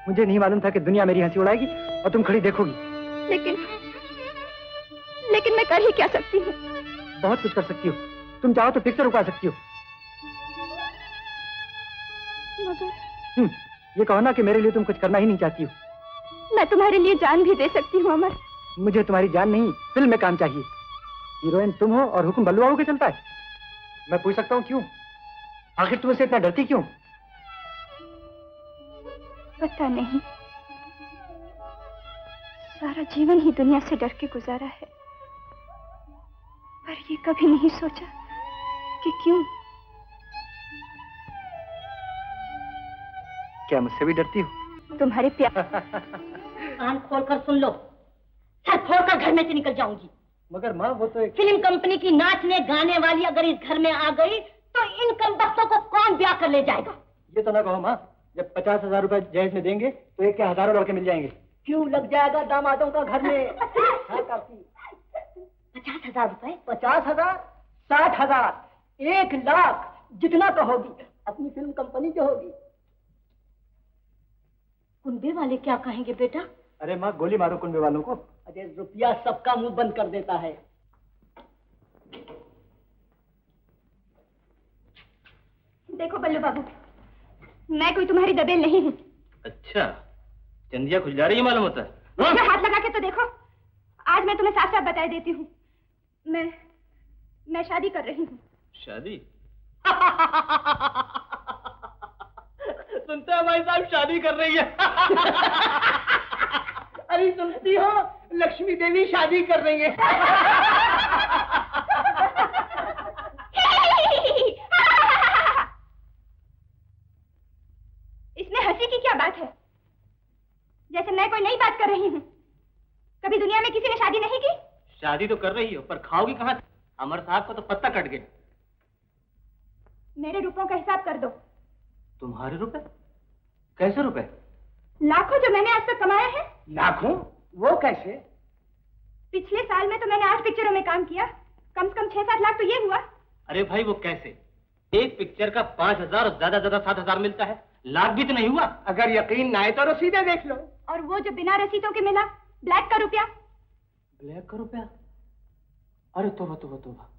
मुझे नहीं मालूम था कि दुनिया मेरी हंसी उड़ाएगी और तुम खड़ी देखोगी। लेकिन मैं कर ही क्या सकती हूँ? बहुत कुछ कर सकती हो। तुम चाहो तो पिक्चर रुका सकती हो। मगर ये कहो ना कि मेरे लिए तुम कुछ करना ही नहीं चाहती हो। मैं तुम्हारे लिए जान भी दे सकती हूँ अमर। मुझे तुम्हारी जान नहीं, फिल्म में काम चाहिए। हीरोइन तुम हो और हुक्म बल्लू बाबू के चलता है। मैं पूछ सकता हूँ क्यों? आखिर तुम इससे इतना डरती क्यों? पता नहीं, सारा जीवन ही दुनिया से डर के गुजारा है, पर ये कभी नहीं सोचा कि क्यों। क्या मुझसे भी डरती हो? तुम्हारे प्यार। कान खोलकर सुन लो, सर फोड़कर घर में से निकल जाऊंगी। मगर माँ वो तो एक फिल्म कंपनी की नाचने गाने वाली अगर इस घर में आ गई तो इन कमबख्तों को कौन ब्याह कर ले जाएगा? ये तो ना कहो माँ, जब 50,000 रुपए जहेज में देंगे तो एक के हजारों लड़के मिल जाएंगे। क्यों लग जाएगा दामादों का घर में? 50,000 रुपए? 50,000, 60,000, 1,00,000, जितना तो होगी अपनी फिल्म कंपनी जो होगी। कुंबे वाले क्या कहेंगे बेटा? अरे माँ गोली मारो कुंबे वालों को। अरे रुपया सबका मुंह बंद कर देता है। देखो बल्लू बाबू, मैं कोई तुम्हारी दबेल नहीं हूँ। अच्छा, चंदिया कुछ जा रही है मालूम होता है। मुझे हाथ लगा के तो देखो। आज मैं तुम्हें साफ साफ बता देती हूँ, मैं शादी कर रही हूँ। शादी? सुनते हैं भाई साहब, शादी कर रही है। अरे सुनती हो, लक्ष्मी देवी शादी कर रही है। इसमें हंसी की क्या बात है? जैसे मैं कोई नई बात कर रही हूँ। कभी दुनिया में किसी ने शादी नहीं की? शादी तो कर रही हो, पर खाओगी कहाँ से? अमर साहब का तो पत्ता कट गया। मेरे रुपयों का हिसाब कर दो। तुम्हारे रुपए? कैसे रुपए? लाखों जो मैंने आज तक कमाया है। लाखों? वो कैसे? पिछले साल में तो मैंने 8 पिक्चरों में काम किया, कम से कम 6-7 लाख तो ये हुआ। अरे भाई वो कैसे? एक पिक्चर का 5,000 और ज्यादा 7,000 मिलता है, लाख भी तो नहीं हुआ। अगर यकीन ना आए तो रसीदें देख लो। और वो जो बिना रसीदों के मिला, ब्लैक का रुपया। ब्लैक का रुपया? अरे तोबा तोबा तोबा,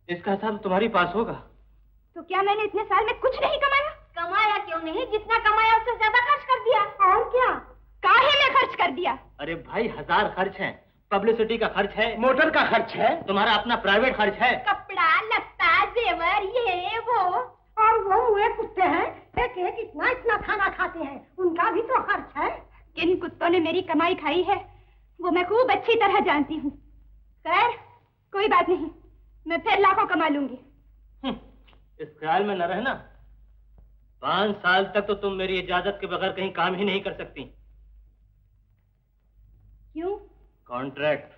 इसका हिसाब तुम्हारी पास होगा। तो क्या मैंने इतने साल में कुछ नहीं कमाया? कमाया क्यों नहीं? जितना कमाया उससे ज्यादा खर्च कर दिया। और क्या? काहे में खर्च कर दिया? अरे भाई 1000 खर्च है, पब्लिसिटी का खर्च है, मोटर का खर्च है, तुम्हारा अपना प्राइवेट खर्च है, कपड़ा लत्ता जेवर ये वो। और वो हुए कुत्ते हैं, एक एक इतना खाना खाते हैं, उनका भी तो खर्च है। किन कुत्तों ने मेरी कमाई खाई है वो मैं खूब अच्छी तरह जानती हूँ। खैर कोई बात नहीं, मैं फिर लाखों कमा लूंगी। इस ख्याल में न रहना, 5 साल तक तो तुम मेरी इजाजत के बगैर कहीं काम ही नहीं कर सकती। क्यों? कॉन्ट्रैक्ट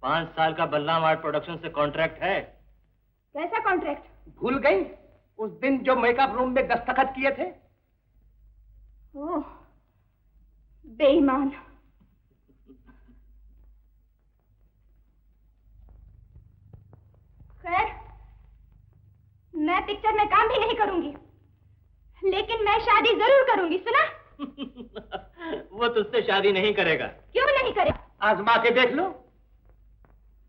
5 साल का बलराम आर्ट प्रोडक्शन से कॉन्ट्रैक्ट है। कैसा कॉन्ट्रैक्ट? भूल गई उस दिन जो मेकअप रूम में दस्तखत किए थे? ओह, बेईमान। खैर, मैं पिक्चर में काम भी नहीं करूंगी, लेकिन मैं शादी जरूर करूंगी, सुना? वो तुझसे शादी नहीं करेगा। क्यों नहीं करेगा? आजमा के देख लो।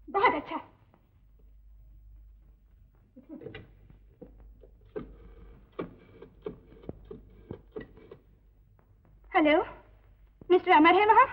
बहुत अच्छा। हेलो, मिस्टर अमर है वहाँ?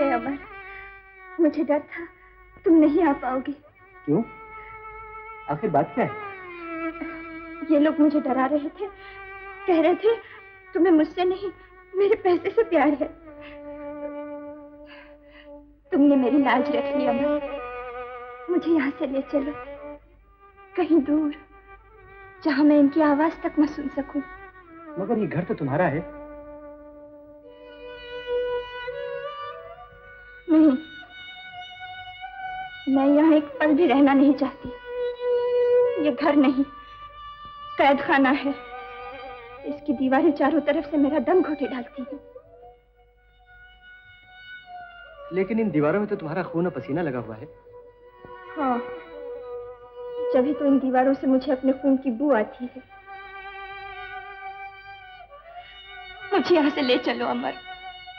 अमर, मुझे डर था तुम नहीं आ पाओगे। क्यों? आखिर बात क्या है? ये लोग मुझे डरा रहे थे, कह रहे थे तुम्हें मुझसे नहीं मेरे पैसे से प्यार है। तुमने मेरी लाज रख ली अमर, मुझे यहाँ से ले चलो, कहीं दूर, जहाँ मैं इनकी आवाज तक न सुन सकूं। मगर ये घर तो तुम्हारा है। नहीं, मैं यहाँ एक पल भी रहना नहीं चाहती। ये घर नहीं, कैद खाना है। इसकी दीवारें चारों तरफ से मेरा दम घोटे डालती हैं। लेकिन इन दीवारों में तो तुम्हारा खून और पसीना लगा हुआ है। हाँ, जभी तो इन दीवारों से मुझे अपने खून की बू आती है। मुझे यहाँ से ले चलो अमर।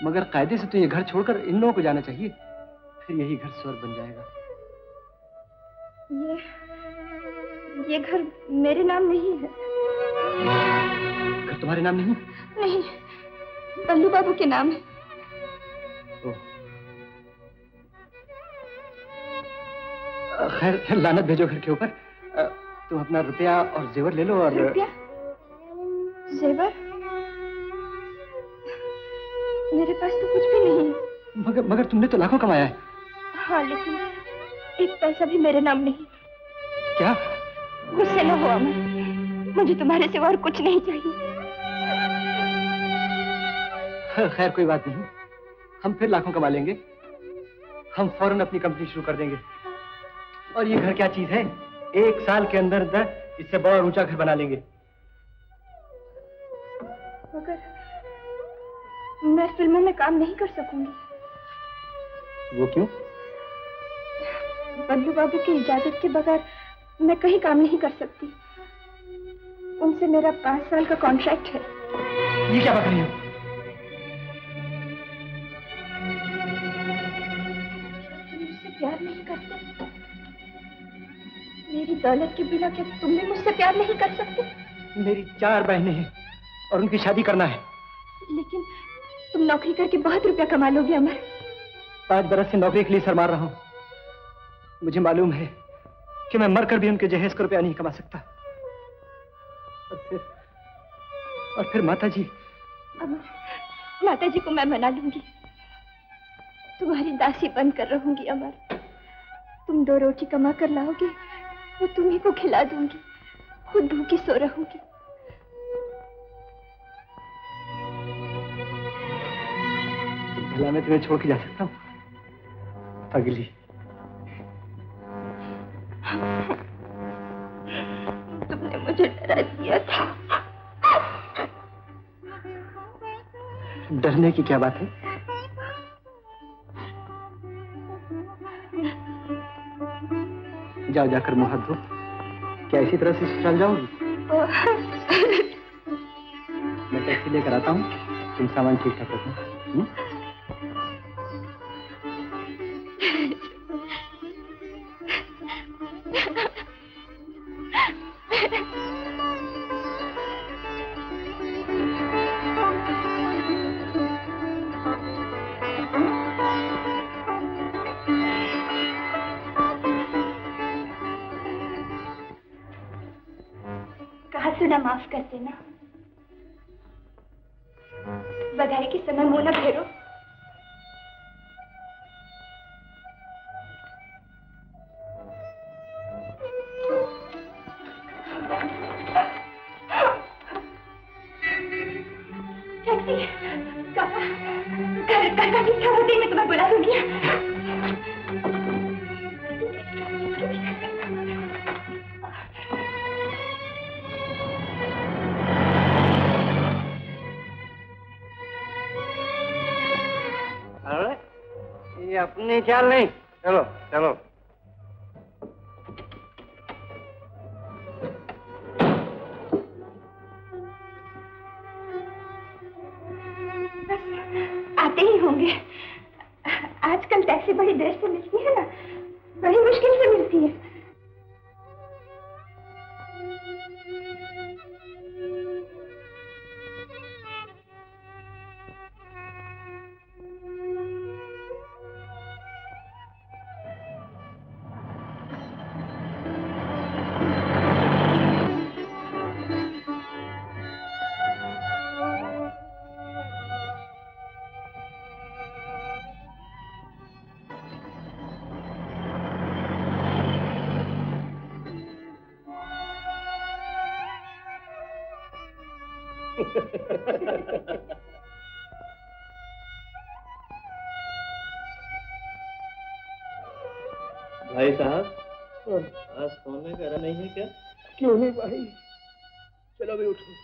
मगर कायदे से तो ये घर छोड़कर इन लोगों को जाना चाहिए, फिर यही घर स्वर्ग बन जाएगा। ये घर मेरे नाम नहीं है। घर तुम्हारे नाम नहीं? नहीं, बल्लू बाबू के नाम है। खैर, लानत भेजो घर के ऊपर। तुम अपना रुपया और जेवर ले लो। और रुपया? जेवर? मेरे पास तो कुछ भी नहीं है। मगर तुमने तो लाखों कमाया है। हाँ, लेकिन एक पैसा भी मेरे नाम नहीं। क्या? गुस्से न हो अमर, मुझे तुम्हारे सिवा और कुछ नहीं चाहिए। खैर, कोई बात नहीं, हम फिर लाखों कमा लेंगे। हम फौरन अपनी कंपनी शुरू कर देंगे। और ये घर क्या चीज है, 1 साल के अंदर अंदर इससे बड़ा और ऊंचा घर बना लेंगे। मगर मैं फिल्मों में काम नहीं कर सकूंगी। वो क्यों? बल्लू बाबू की इजाजत के बगैर मैं कहीं काम नहीं कर सकती। उनसे मेरा 5 साल का कॉन्ट्रैक्ट है। ये क्या बात रही हो? तुम मुझसे प्यार नहीं करते? मेरी दौलत के बिना क्या तुम भी मुझसे प्यार नहीं कर सकते? मेरी 4 बहनें हैं और उनकी शादी करना है। लेकिन तुम नौकरी करके बहुत रुपया कमा लोगे अमर। 5 बरस से नौकरी के लिए सर मार रहा हूं। मुझे मालूम है कि मैं मरकर भी उनके जहेज का रुपया नहीं कमा सकता। और फिर माता जी। अमर, माता जी को मैं मना लूंगी। तुम्हारी दासी बनकर रहूंगी अमर। तुम 2 रोटी कमा कर लाओगे, वो तुम्ही को खिला दूंगी, खुद भूखी सो रहूंगी। भला मैं तुम्हें छोड़ के जा सकता हूँ? पगली। तुमने मुझे डरा दिया था। डरने की क्या बात है? जाओ, जाकर मुंह हाथ धो। क्या इसी तरह से ससुराल जाओगी? मैं टैक्सी लेकर आता हूँ, तुम सामान ठीक ठाक रखो। ना माफ कर देना। बधाई के समय मुंह न फेरो। मैं तुम्हें बुला लूंगी। अरे ये अपनी चाल नहीं। चलो चलो। आते ही होंगे। आजकल टैक्सी बड़ी देर से मिलती है ना, बड़ी मुश्किल से मिलती है। भाई साहब, आज सोने का नहीं है क्या? क्यों नहीं भाई? चलो भी उठो।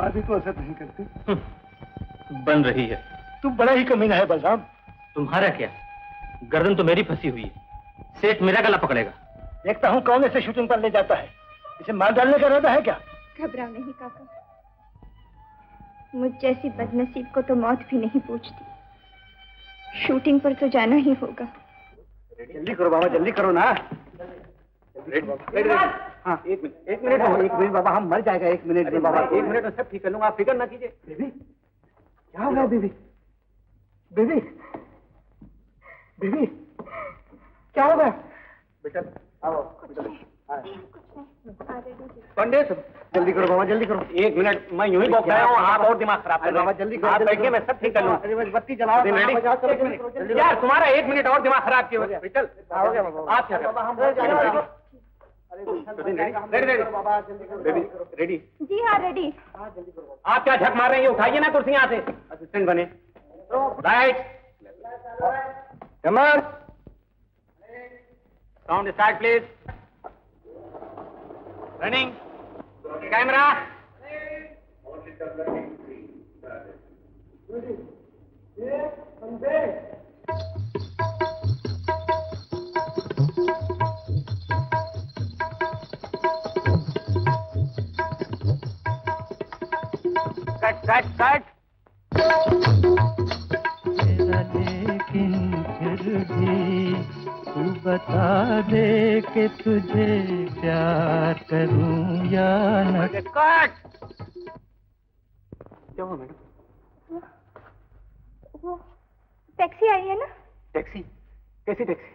भी तो असर नहीं करती। बन रही है। तू बड़ा ही कमीना है बलराम। तुम्हारा क्या, गर्दन तो मेरी फंसी हुई है, सेठ मेरा गला पकड़ेगा। देखता हूँ कौन ऐसे शूटिंग पर ले जाता है। इसे मार डालने का इरादा है क्या? घबराओ नहीं काका, मुझ जैसी बदनसीब को तो मौत भी नहीं पूछती। शूटिंग पर तो जाना ही होगा। जल्दी करो बाबा, जल्दी करो ना। हाँ, एक मिनट बाबा, हम मर जाएगा 1 मिनट में बाबा। 1 मिनट में सब ठीक कर लूंगा, आप फिक्र ना कीजिए। बेबी क्या हो गया? बेबी बेबी बेबी क्या हो गया? बेटा आओ। पंडित जल्दी करो बाबा, जल्दी करो। 1 मिनट, मैं यूं ही बोल रहा हूँ, आप और दिमाग खराब कर। बाबा जल्दी करो, आप बैठिए, मैं सब ठीक कर लूँ। बत्ती जलाओ यार, तुम्हारा 1 मिनट और दिमाग खराब क्यों? विठल हो गया बाबा। आप क्या रेडी? जी हाँ रेडी। आप क्या झक मार रहे हैं? उठाइए ना कुर्सी यहाँ से। असिस्टेंट बने। Right, Qamar sound start please. Running camera. Cut cut cut. लेकिन फिर भी तू बता दे कि तुझे प्यार करूं या न। कट। क्या हुआ मैडम? वो टैक्सी आई है ना? टैक्सी? कैसी टैक्सी?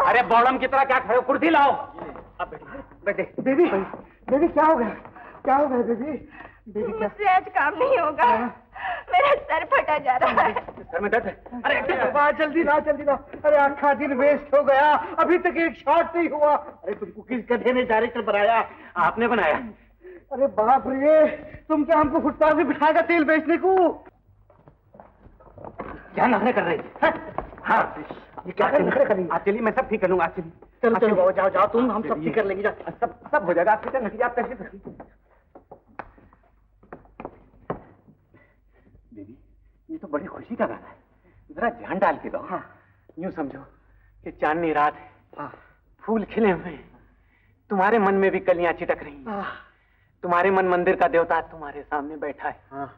अरे बॉडम की तरह क्या खड़े हो? कुर्सी लाओ। अब बैठे। बेबी बेबी क्या हो गया? क्या हो गया बेबी? बेबी क्या? मुझसे आज काम नहीं होगा, मेरा सर फटा जा रहा है। सर में दर्द है? अरे जल्दी ला जल्दी ला। अरे आखा दिन वेस्ट हो गया, अभी तक एक शॉट नहीं हुआ। अरे तुमको किस गधे ने डायरेक्टर बनाया? आपने बनाया? अरे बाप रे, तुम क्या हमको फुटपाथ में बिठाएगा तेल बेचने को? क्या नखरे कर रही है? हाँ, ये क्या नखरे कर रही है? आप चलिए, मैं सब ठीक कर लूंगा। आप चलिए। चलो चलो बाबा, जाओ जाओ तुम, हम सब ठीक कर लेंगे। जाओ सब हो जाएगा। आप फिक्र नहीं, आप तकलीफ रखिए। दीदी, ये तो बड़ी खुशी का गाना है, जरा जान डाल के गाओ। हाँ, यूं समझो कि चांदनी रात है। हाँ, फूल खिले हुए हैं, तुम्हारे मन में भी कलियां चिटक रही हैं। तुम्हारे मन मंदिर का देवता तुम्हारे सामने बैठा है। हाँ,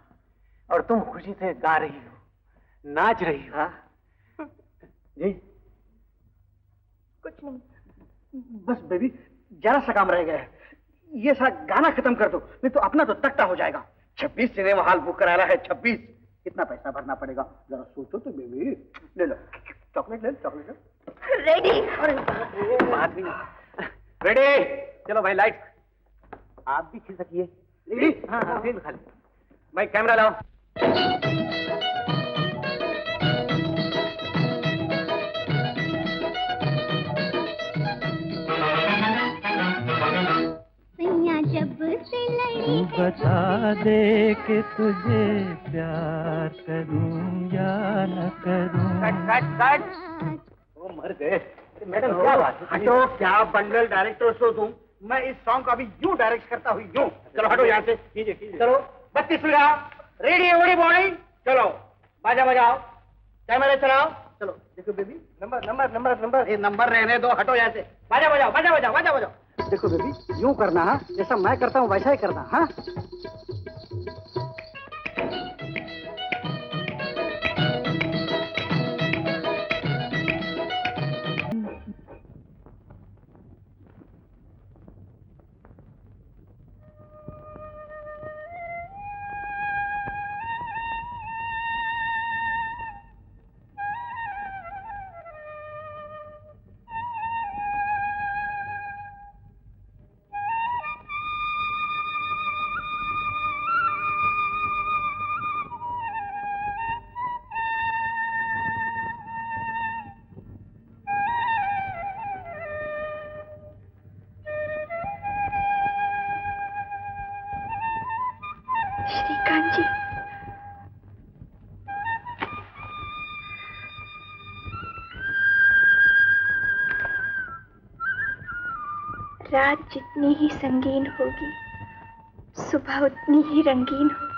और तुम खुशी से गा रही हो, नाच रही हो। हाँ जी, कुछ नहीं। बस बेबी, जरा सा काम रह गया है, ये सारा गाना खत्म कर दो, नहीं तो अपना तो तख्ता हो जाएगा। 26 सिनेमा हॉल बुक कराना है। 26 कितना पैसा भरना पड़ेगा जरा सोचो तो बेबी। ले लो चॉकलेट, ले लो चॉकलेट। रेडी? अरे बात भी नहीं। रेडी? चलो भाई, लाइट। आप भी खिल सकिए। रेडी? हाँ, फिर खाली। भाई कैमरा लाओ। जब से लड़ी बता दे कि तुझे प्यार करूं या न करूं। कट। वो मर गए। मैडम क्या बात है? हटो, क्या बंडल डायरेक्टर हो तुम? मैं इस सॉन्ग को अभी यूं डायरेक्ट करता हूँ, यूं। चलो हटो यहाँ से। कीजिए। चलो 32 मिनट आओ, रेडी ओडी बॉडी। चलो बाजा बजाओ, कैमरे चलाओ। चलो देखो बेबी, नंबर ये नंबर रहने दो, हटो यहाँ से। बाजा बजाओ। देखो बेबी, यूं करना है, जैसा मैं करता हूँ वैसा ही करना। हाँ, श्रीकांत जी, रात जितनी ही संगीन होगी, सुबह उतनी ही रंगीन होगी।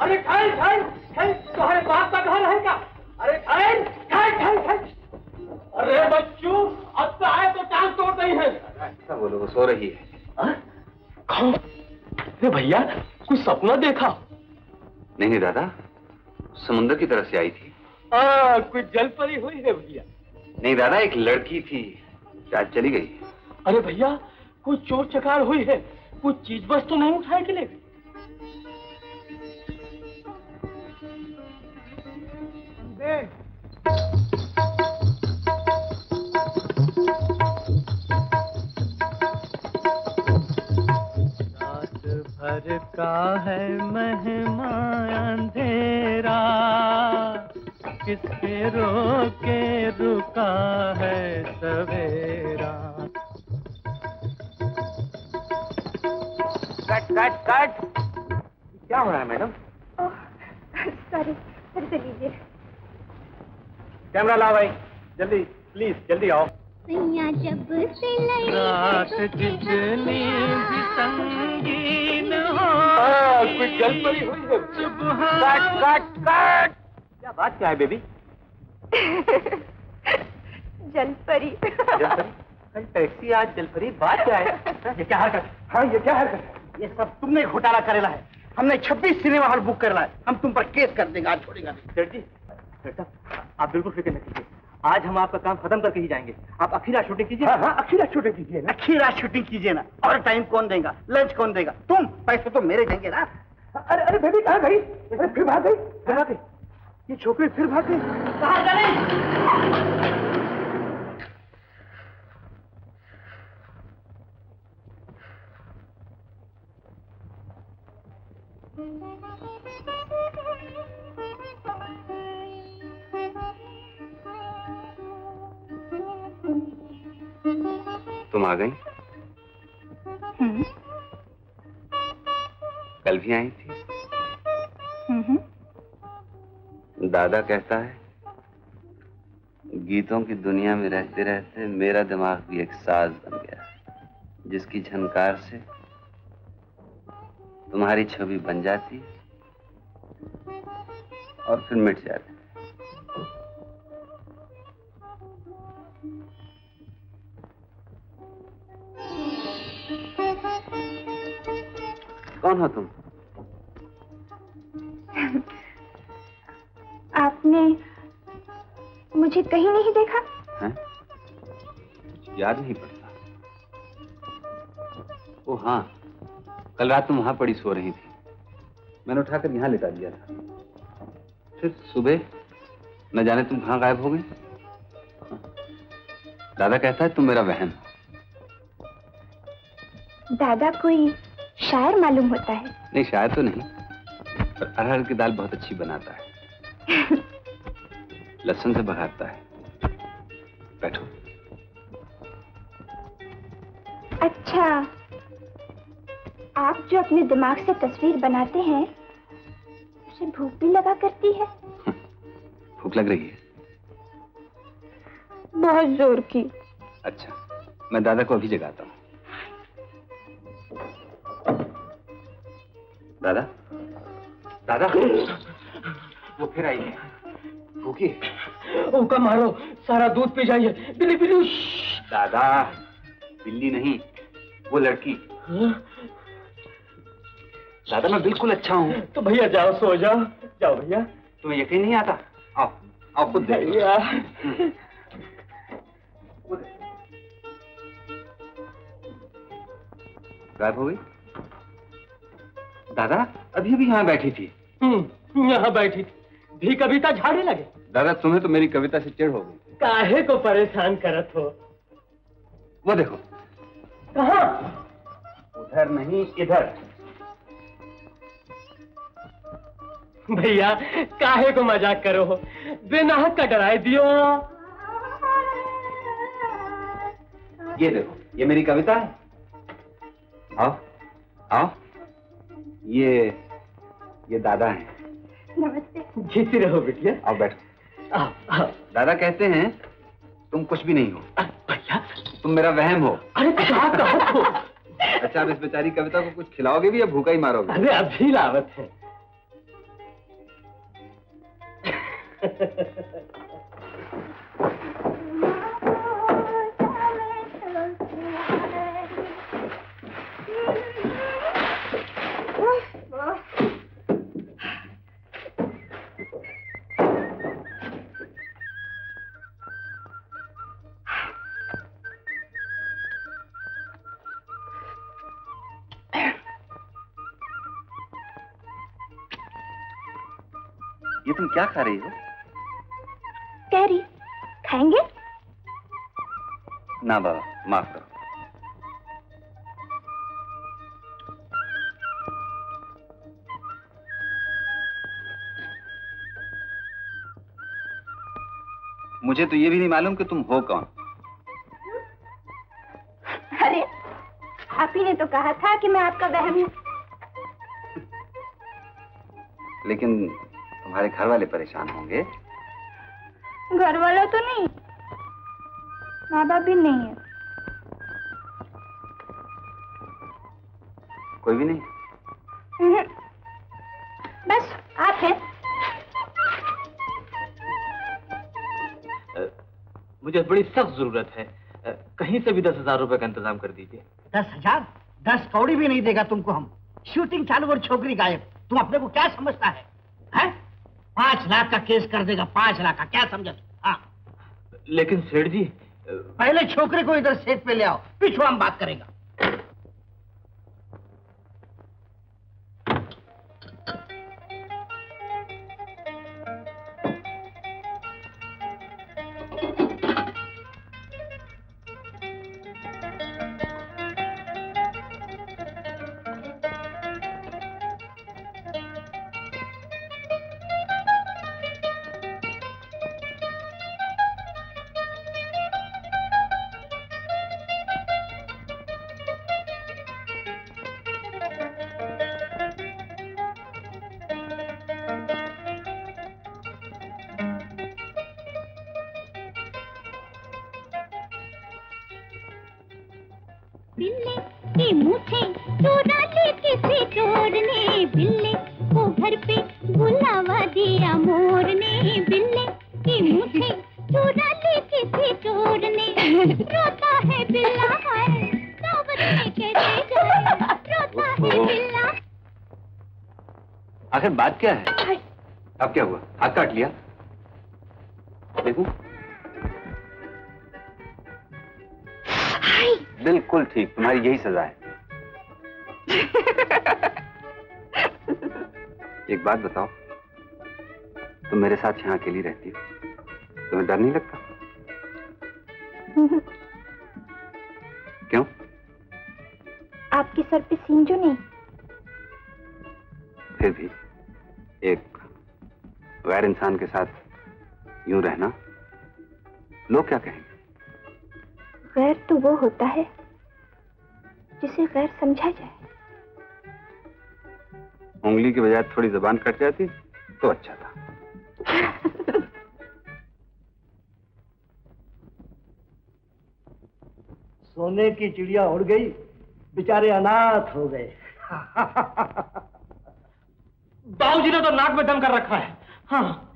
अरे तुम्हारे बाप का घर है क्या? अरे बच्चों, अब तो आए तो टांग तोड़ रही है। ऐसा बोलो, वो सो रही है। अरे भैया, कुछ सपना देखा? नहीं दादा, समुद्र की तरफ से आई थी। कुछ जल परी हुई है भैया? नहीं दादा, एक लड़की थी, शायद चली गई। अरे भैया, कुछ चोर चकार हुई है? कुछ चीज बस तो नहीं उठाए के ले गई? रात भर का है मेहमान अंधेरा, किसके रोके रुका है सवेरा। कट। क्या हो रहा है मैडम? सॉरी, फिर से लीजिए। कैमरा लाओ भाई, जल्दी। प्लीज जल्दी आओ। सैया जब से लड़ी रात जितनी भी संगीन हो, कुछ जलपरी हुई है। सुबह कट। क्या बात क्या है बेबी? जलपरी। कल टैक्सी आज जलपरी, बात क्या है? ये क्या हरकत? हाँ ये क्या हरकत? ये सब तुमने घोटाला करेला है। हमने 26 सिनेमा हॉल बुक करेला है। हम तुम पर केस कर देंगे, आज छोड़ेगा नहीं। सेठ जी, सेठ साहब, आप बिल्कुल फिक्र न कीजिए, आज हम आपका काम खत्म करके ही जाएंगे। आप अखीरा शूटिंग कीजिए। हाँ अखीरा शूटिंग कीजिए ना। अखीरा शूटिंग कीजिए ना। और टाइम कौन देगा? लंच कौन देगा? तुम। पैसे तो मेरे देंगे ना। अरे बेबी कहाँ गई? अरे फिर भाग गई? कहाँ गई? ये छोकरी फिर भाग गई? कहाँ चली? तुम आ गई? कल भी आई थी? दादा कहता है गीतों की दुनिया में रहते रहते मेरा दिमाग भी एक साज बन गया, जिसकी झनकार से तुम्हारी छवि बन जाती और फिर मिट जाती। कौन हो तुम? आपने मुझे कहीं नहीं देखा? हैं? याद नहीं पड़ता। ओ हाँ, कल रात तुम वहां पड़ी सो रही थी, मैंने उठाकर यहाँ लेटा दिया था। फिर सुबह न जाने तुम कहाँ गायब हो गई। दादा कहता है तुम मेरा वहम हो। दादा कोई शायर मालूम होता है। नहीं, शायर तो नहीं, पर अरहर की दाल बहुत अच्छी बनाता है। लहसुन से बघारता है। बैठो। अच्छा, आप जो अपने दिमाग से तस्वीर बनाते हैं, उसे भूख भी लगा करती है? भूख लग रही है? बहुत जोर की। अच्छा, मैं दादा को अभी जगाता हूँ। दादा, दादा, वो फिर आई है। भूखी? उनका मारो, सारा दूध पी जाइए। बिल्ली बिल्ली। दादा, बिल्ली नहीं, वो लड़की। दादा मैं बिल्कुल अच्छा हूँ। तो भैया जाओ, सो जाओ। जाओ भैया। तुम्हें यकीन नहीं आता? आओ, आओ खुद देखो। भैया। गायब हो गई? दादा अभी भी यहाँ बैठी थी। यहाँ बैठी थी, भी कविता झाड़े लगे। दादा तुम्हें तो मेरी कविता से चिढ़ हो गई। काहे को परेशान करत हो? वो देखो। कहाँ? उधर नहीं, इधर। भैया काहे को मजाक करो हो? बेनाहक का डराए दियो। ये देखो, ये मेरी कविता है। आओ, आओ। ये दादा हैं। नमस्ते। जीती रहो बिटिया। आओ बैठो। आओ, आओ। दादा कहते हैं तुम कुछ भी नहीं हो। भैया तुम मेरा वहम हो। अरे क्या कहो तो? अच्छा, अब इस बेचारी कविता को कुछ खिलाओगे भी या भूखा ही मारोगे? अरे अभी लावत है। ये तुम क्या खा रही हो? कैरी खाएंगे? ना बाबा, माफ करो। मुझे तो ये भी नहीं मालूम कि तुम हो कौन। अरे आप ही ने तो कहा था कि मैं आपका वहम हूँ। लेकिन तुम्हारे घर वाले परेशान होंगे। घर वाला तो नहीं, माँ बाप भी नहीं है। कोई भी नहीं? बस आप हैं। मुझे बड़ी सख्त जरूरत है, कहीं से भी 10,000 रुपए का इंतजाम कर दीजिए। 10,000? 10 कौड़ी भी नहीं देगा तुमको हम। शूटिंग चालू और छोकरी गायब। तुम अपने को क्या समझता है? हैं? 5 लाख का केस कर देगा, 5 लाख का, क्या समझा तू? हाँ। लेकिन सेठ जी, पहले छोकरे को इधर सेट पे ले आओ, पिछू हम बात करेगा। बिल्ली की मूछें चुरा ली किसी चोर ने, बिल्ली को घर पे बुलावा दिया मोर ने। बिल्ली की मूछें चुरा ली किसी चोर ने, रोता है बिल्ला है दावत में कैसे जाए, रोता है बिल्ला। आखिर बात क्या है? अब क्या हुआ? हाथ काट लिया? देखो, बिल्कुल ठीक, तुम्हारी यही सजा है। एक बात बताओ, तुम मेरे साथ यहाँ अकेली रहती हो, तुम्हें डर नहीं लगता? क्यों? आपके सर पे सींजो नहीं। फिर भी एक गैर इंसान के साथ यूं रहना, लोग क्या कहेंगे? गैर तो वो होता है जिसे गैर समझा जाए। उंगली की बजाय थोड़ी जबान कट जाती तो अच्छा था। सोने की चिड़िया उड़ गई, बेचारे अनाथ हो गए। बाबूजी ने तो नाक में दम कर रखा है। हाँ,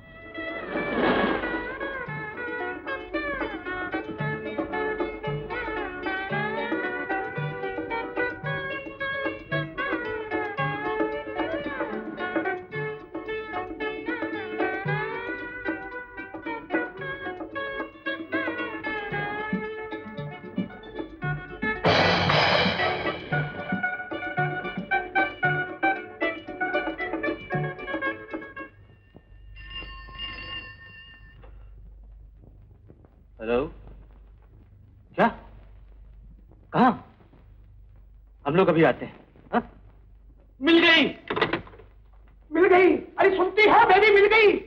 हेलो, क्या? कहाँ? हम लोग अभी आते हैं। हा? मिल गई, मिल गई। अरे सुनती है बेबी, मिल गई।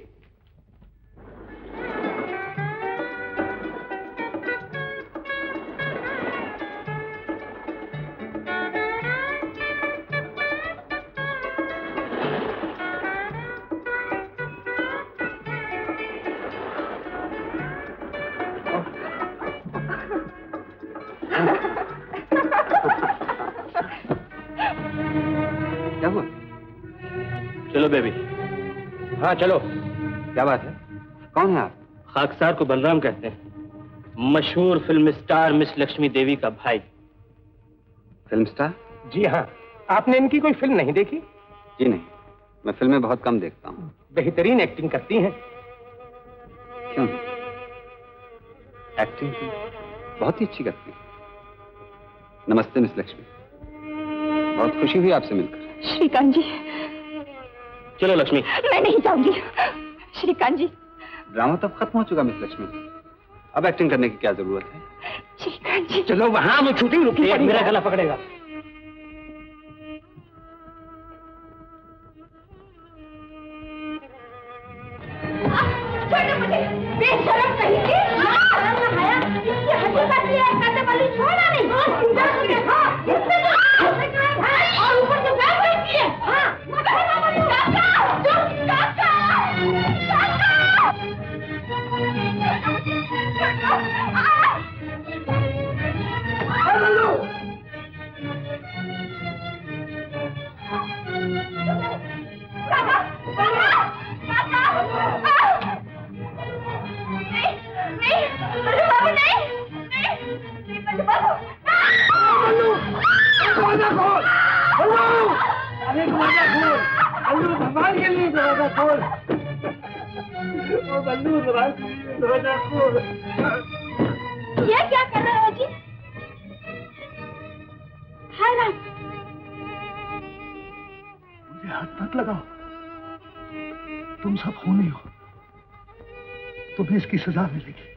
क्या हुआ? चलो बेबी। हाँ चलो। क्या बात है? कौन है आप? खाकसार को बलराम कहते हैं, मशहूर फिल्म स्टार मिस लक्ष्मी देवी का भाई। Film star? जी हाँ। आपने इनकी कोई फिल्म नहीं देखी? जी नहीं, मैं फिल्में बहुत कम देखता हूँ। बेहतरीन एक्टिंग करती हैं। क्यों? एक्टिंग की बहुत ही अच्छी करती है। नमस्ते मिस लक्ष्मी, बहुत खुशी हुई आपसे मिलकर। श्रीकांत जी। चलो लक्ष्मी। मैं नहीं जाऊंगी श्रीकांत जी। ड्रामा तब खत्म हो चुका मिस लक्ष्मी, अब एक्टिंग करने की क्या जरूरत है? श्रीकांत जी। चलो वहां, मैं शूटिंग रुकी पड़ी। मेरा गला पकड़ेगा। छोड़ो मुझे, बेशरम कहीं की। शर्म न आया, इसकी हड्डी काट लिया, काटे वाली छोड़ा नहीं। हाँ, इससे तो भाई और ऊपर से बैठ बैठी है। हाँ, काका, चुप, काका, काका। अरे दरवाजा खोल, बल्लू भगवान के लिए दरवाजा खोल। ओ बल्लू दरवाजा खोल। ये क्या कर रहे हो जी? हाय राम, मुझे हाथ मत लगाओ, तुम सब खूनी हो, तुम्हें इसकी सजा मिलेगी।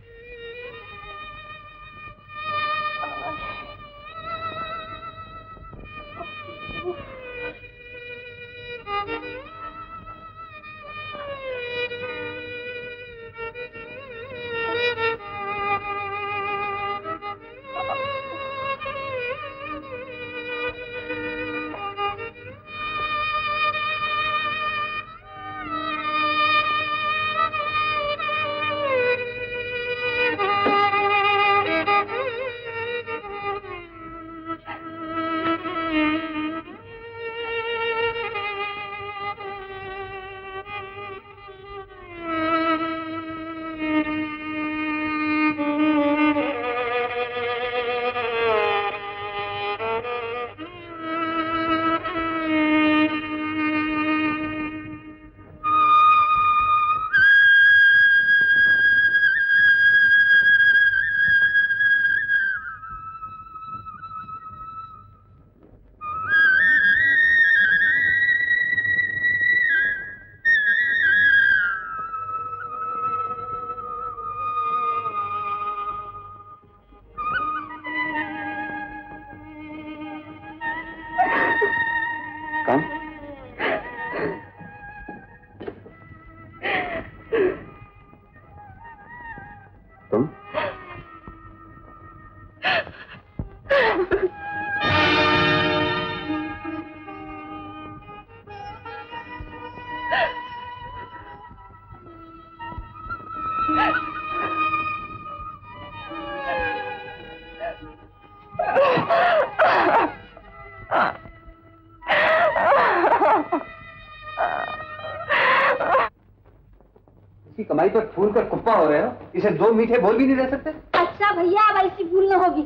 कमाई पर फूल कर कुप्पा हो रहे हो, इसे दो मीठे बोल भी नहीं दे सकते? अच्छा भैया, अब ऐसी भूल न होगी।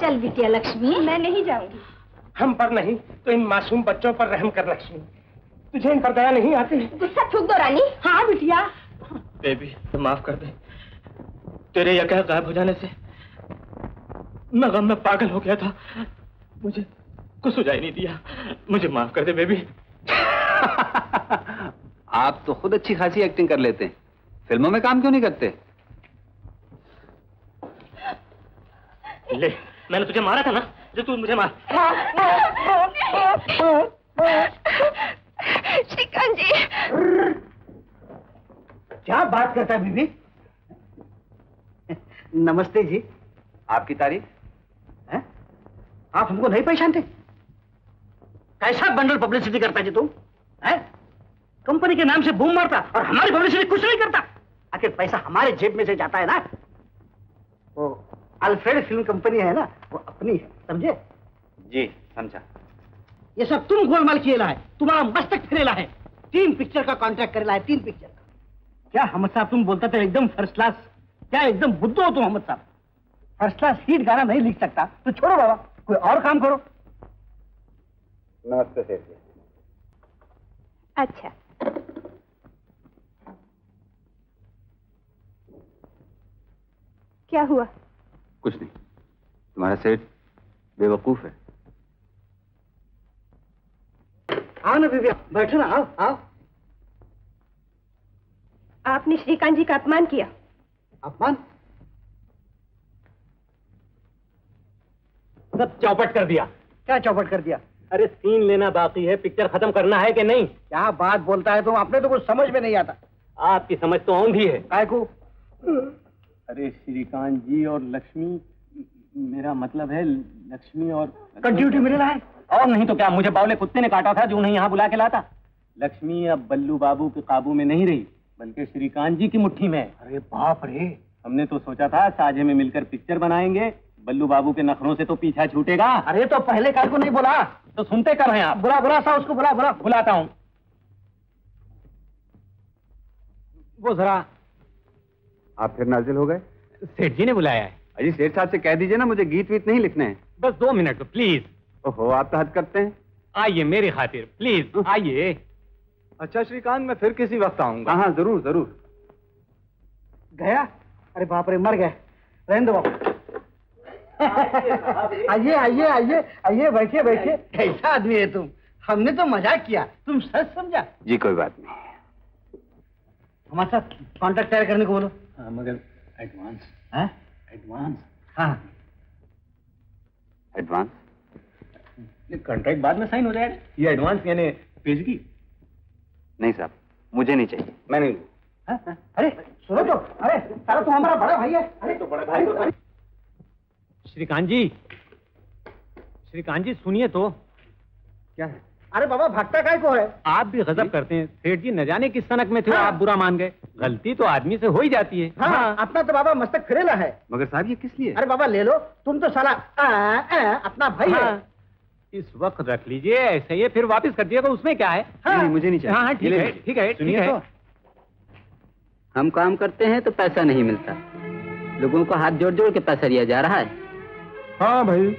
चल बिटिया लक्ष्मी। मैं नहीं जाऊंगी। हम पर नहीं तो इन मासूम बच्चों पर रहम कर लक्ष्मी, तुझे इन पर दया नहीं आती? गुस्सा थूक दो रानी। हाँ बिटिया। बेबी तो माफ कर दे, तेरे यह गायब हो जाने से मैं गम में पागल हो गया था, मुझे कुछ सुझाई नहीं दिया, मुझे माफ कर दे बेबी। आप तो खुद अच्छी खासी एक्टिंग कर लेते हैं, फिल्मों में काम क्यों नहीं करते? ले, मैंने तुझे मारा था ना, जो तू मुझे मार। श्रीकांत जी। क्या बात करता है बीबी? नमस्ते जी। आपकी तारीफ हैं? आप हमको नहीं पहचानते? कैसा बंडल पब्लिसिटी करता जी तुम? हैं? कंपनी के नाम से बूम मारता और हमारी पब्लिसिटी कुछ नहीं करता। आखिर पैसा हमारे जेब में से जाता है ना। वो अल्फ्रेड फिल्म कंपनी है ना, वो अपनी है, समझे? जी समझा। ये सब तुम गोलमाल किएला है, तुम्हारा मस्तक फिरेला है। 3 पिक्चर का कॉन्ट्रैक्ट करेला है, 3 पिक्चर का। क्या अहमद साहब तुम बोलता था एकदम फर्स्ट क्लास, क्या एकदम बुद्धू हो तुम अहमद साहब? फर्स्ट क्लास हिट गाना नहीं लिख सकता तो छोड़ो बाबा, कोई और काम करो। नमस्ते सेठ जी। अच्छा, क्या हुआ? कुछ नहीं, तुम्हारा सेठ बेवकूफ है। आओ ना बीबी, बैठो ना, आओ आओ। आपने श्रीकांत जी का अपमान किया। अपमान? सब चौपट कर दिया। क्या चौपट कर दिया? अरे सीन लेना बाकी है, पिक्चर खत्म करना है कि नहीं? क्या बात बोलता है तुम, अपने तो कुछ समझ में नहीं आता। आपकी समझ तो औंधी है। काय को? अरे श्रीकांत जी और लक्ष्मी, मेरा मतलब है लक्ष्मी और कंटिन्यूटी मिलेला है। और नहीं तो क्या, मुझे बावले कुत्ते ने काटा था जो उन्हें यहाँ बुला के लाता। लक्ष्मी अब बल्लू बाबू के काबू में नहीं रही, बल्कि श्रीकांत जी की मुट्ठी में। अरे बाप रे, हमने तो सोचा था साझे में मिलकर पिक्चर बनाएंगे, बल्लू बाबू के नखरों से तो पीछा छूटेगा। अरे तो पहले कार को नहीं बोला तो सुनते कर रहे हैं आप। बुला बुला सा उसको, बुला बुला। बुलाता हूँ। वो जरा। आप फिर नाजिल हो गए? सेठ जी ने बुलाया है। अजी सेठ साहब से कह दीजिए ना, मुझे गीत वीत नहीं लिखने हैं। बस 2 मिनट प्लीज। ओहो, आप तो हद करते हैं। आइए मेरी खातिर प्लीज आइए। अच्छा श्रीकांत, मैं फिर किसी वक्त आऊंगा। हाँ जरूर जरूर। गया? अरे बाप रे, मर गए। रहने दो बाबू। आइए आइए आइए आइए, बैठिए बैठिए। कैसा आदमी है तुम? हमने तो मजाक किया, तुम सच समझा। जी कोई बात नहीं। हमारे साथ कॉन्ट्रैक्ट तैयार करने को बोलो। हाँ, मगर एडवांस। हाँ एडवांस? हाँ। एडवांस? कॉन्ट्रैक्ट बाद में साइन हो जाएगा। ये एडवांस यानी पेशगी? नहीं साहब, मुझे नहीं चाहिए। मैं नहीं। हाँ? अरे सुनो तो, अरे सारा तो हमारा बड़ा भाई है। अरे तो बड़ा भाई तो श्रीकांत जी सुनिए तो। क्या है? अरे बाबा, भागता काय को है? आप भी गजब करते हैं। सेठ जी न जाने किस सनक में थे, हाँ। आप बुरा मान गए। गलती तो आदमी से हो ही जाती है। हाँ, अपना तो बाबा मस्तक फिरेला है। मगर साहब ये किस लिए? अरे बाबा ले लो, तुम तो साला अपना भाई है। हाँ। इस वक्त रख लीजिए, ऐसे ही फिर वापस कर दिएगा, उसमें क्या है? नहीं, मुझे नहीं चाहिए। हाँ ठीक है ठीक है ठीक है। हम काम करते हैं तो पैसा नहीं मिलता, लोगों को हाथ जोड़ जोड़ के पैसा दिया जा रहा है। हाँ भाई,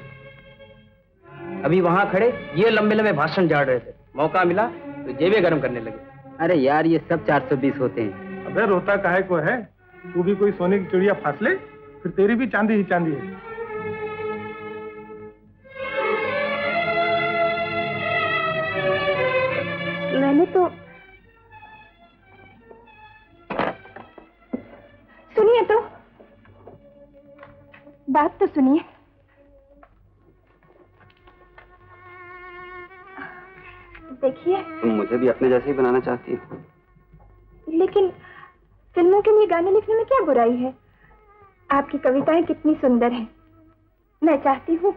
अभी वहाँ खड़े ये लंबे लंबे भाषण झाड़ रहे थे, मौका मिला तो जेबें गर्म करने लगे। अरे यार, ये सब 420 होते हैं। अबे रोता काहे को है? तू भी कोई सोने की चिड़िया फांस ले, फिर तेरी भी चांदी ही चांदी है। मैंने तो सुनिए तो, बात तो सुनिए। देखिए, तुम मुझे भी अपने जैसे ही बनाना चाहती हो। लेकिन फिल्मों के लिए गाने लिखने में क्या बुराई है? आपकी कविताएं कितनी सुंदर हैं। मैं चाहती हूँ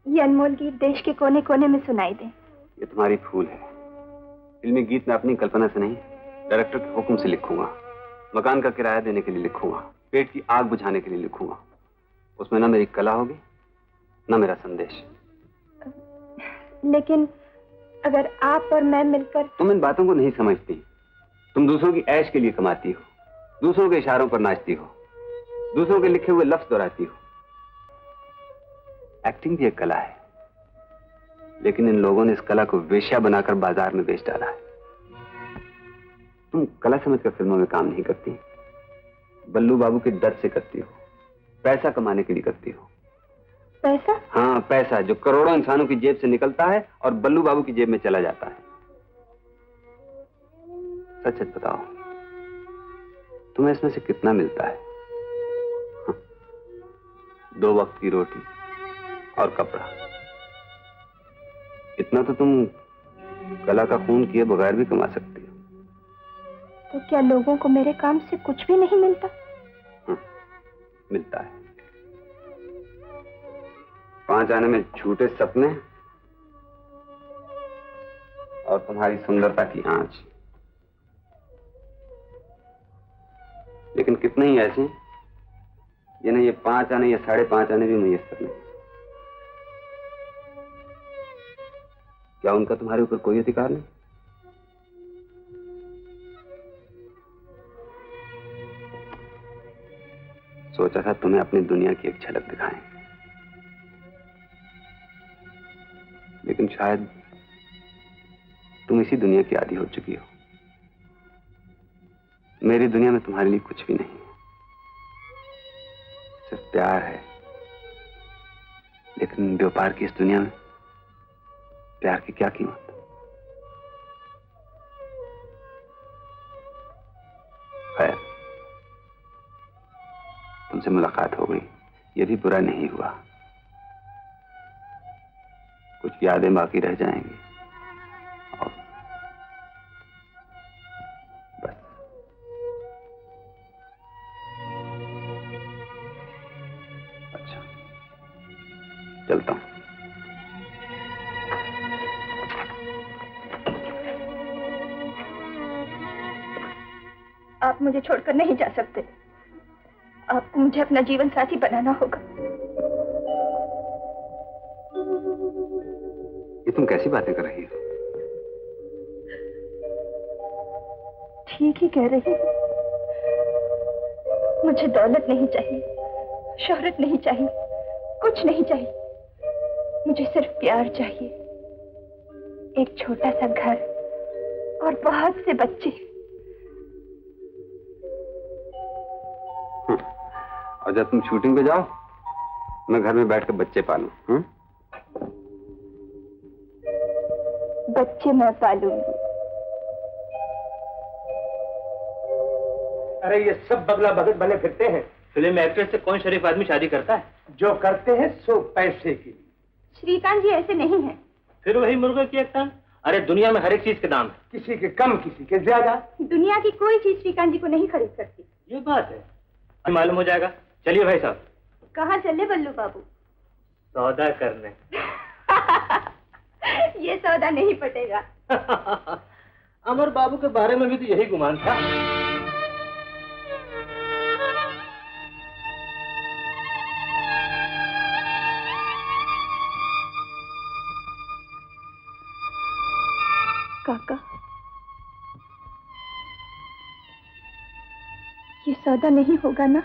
ये अनमोल गीत देश के कोने कोने में सुनाई दे। ये तुम्हारी भूल है। फिल्मी गीत मैं अपनी कल्पना से नहीं, डायरेक्टर के हुक्म से लिखूंगा। मकान का किराया देने के लिए लिखूंगा, पेट की आग बुझाने के लिए लिखूंगा। उसमें ना मेरी कला होगी, ना मेरा संदेश। लेकिन अगर आप और मैं मिलकर... तुम इन बातों को नहीं समझती। तुम दूसरों की ऐश के लिए कमाती हो, दूसरों के इशारों पर नाचती हो, दूसरों के लिखे हुए लफ्ज दोहराती हो। एक्टिंग भी एक कला है, लेकिन इन लोगों ने इस कला को वेश्या बनाकर बाजार में बेच डाला है। तुम कला समझकर फिल्मों में काम नहीं करती, बल्लू बाबू के डर से करती हो, पैसा कमाने के लिए करती हो। पैसा? हाँ, पैसा जो करोड़ों इंसानों की जेब से निकलता है और बल्लू बाबू की जेब में चला जाता है। सच सच बताओ, तुम्हें इसमें से कितना मिलता है? हाँ, 2 वक्त की रोटी और कपड़ा। इतना तो तुम कला का खून किए बगैर भी कमा सकती हो। तो क्या लोगों को मेरे काम से कुछ भी नहीं मिलता? मिलता है। 5 आने में झूठे सपने और तुम्हारी सुंदरता की आंच। लेकिन कितने ही ऐसे जिन्हें ये 5 आने या 5.5 आने भी मुयस्सर नहीं। क्या उनका तुम्हारे ऊपर कोई अधिकार नहीं? सोचा था तुम्हें अपनी दुनिया की एक झलक दिखाएं, लेकिन शायद तुम इसी दुनिया की आदी हो चुकी हो। मेरी दुनिया में तुम्हारे लिए कुछ भी नहीं, सिर्फ प्यार है। लेकिन व्यापार की इस दुनिया में प्यार की क्या कीमत? खैर, तुमसे मुलाकात हो गई, ये भी बुरा नहीं हुआ। कुछ यादें बाकी रह जाएंगी और बस। अच्छा, चलता हूं। आप मुझे छोड़कर नहीं जा सकते। आपको मुझे अपना जीवन साथी बनाना होगा। ये तुम कैसी बातें कर रही हो? ठीक ही कह रही हूँ। मुझे दौलत नहीं चाहिए, शोहरत नहीं चाहिए, कुछ नहीं चाहिए। मुझे सिर्फ प्यार चाहिए। एक छोटा सा घर और बहुत से बच्चे। और जब तुम शूटिंग पे जाओ मैं घर में बैठ कर बच्चे पालूं। बच्चे मैं पालूंगी। अरे ये सब बगला भगत बने फिरते हैं। फिल्म एक्ट्रेस से कौन शरीफ आदमी शादी करता है? जो करते हैं सो पैसे के लिए। श्रीकांत जी ऐसे नहीं है। फिर वही मुर्गे की एक टांग। अरे दुनिया में हर एक चीज के दाम है, किसी के कम किसी के ज्यादा। दुनिया की कोई चीज श्रीकांत जी को नहीं खरीद सकती। ये बात है, मालूम हो जाएगा। चलिए भाई साहब। कहाँ चले बल्लू बाबू? सौदा करने। ये सौदा नहीं पटेगा। अमर बाबू के बारे में भी तो यही गुमान था। काका, ये सौदा नहीं होगा ना?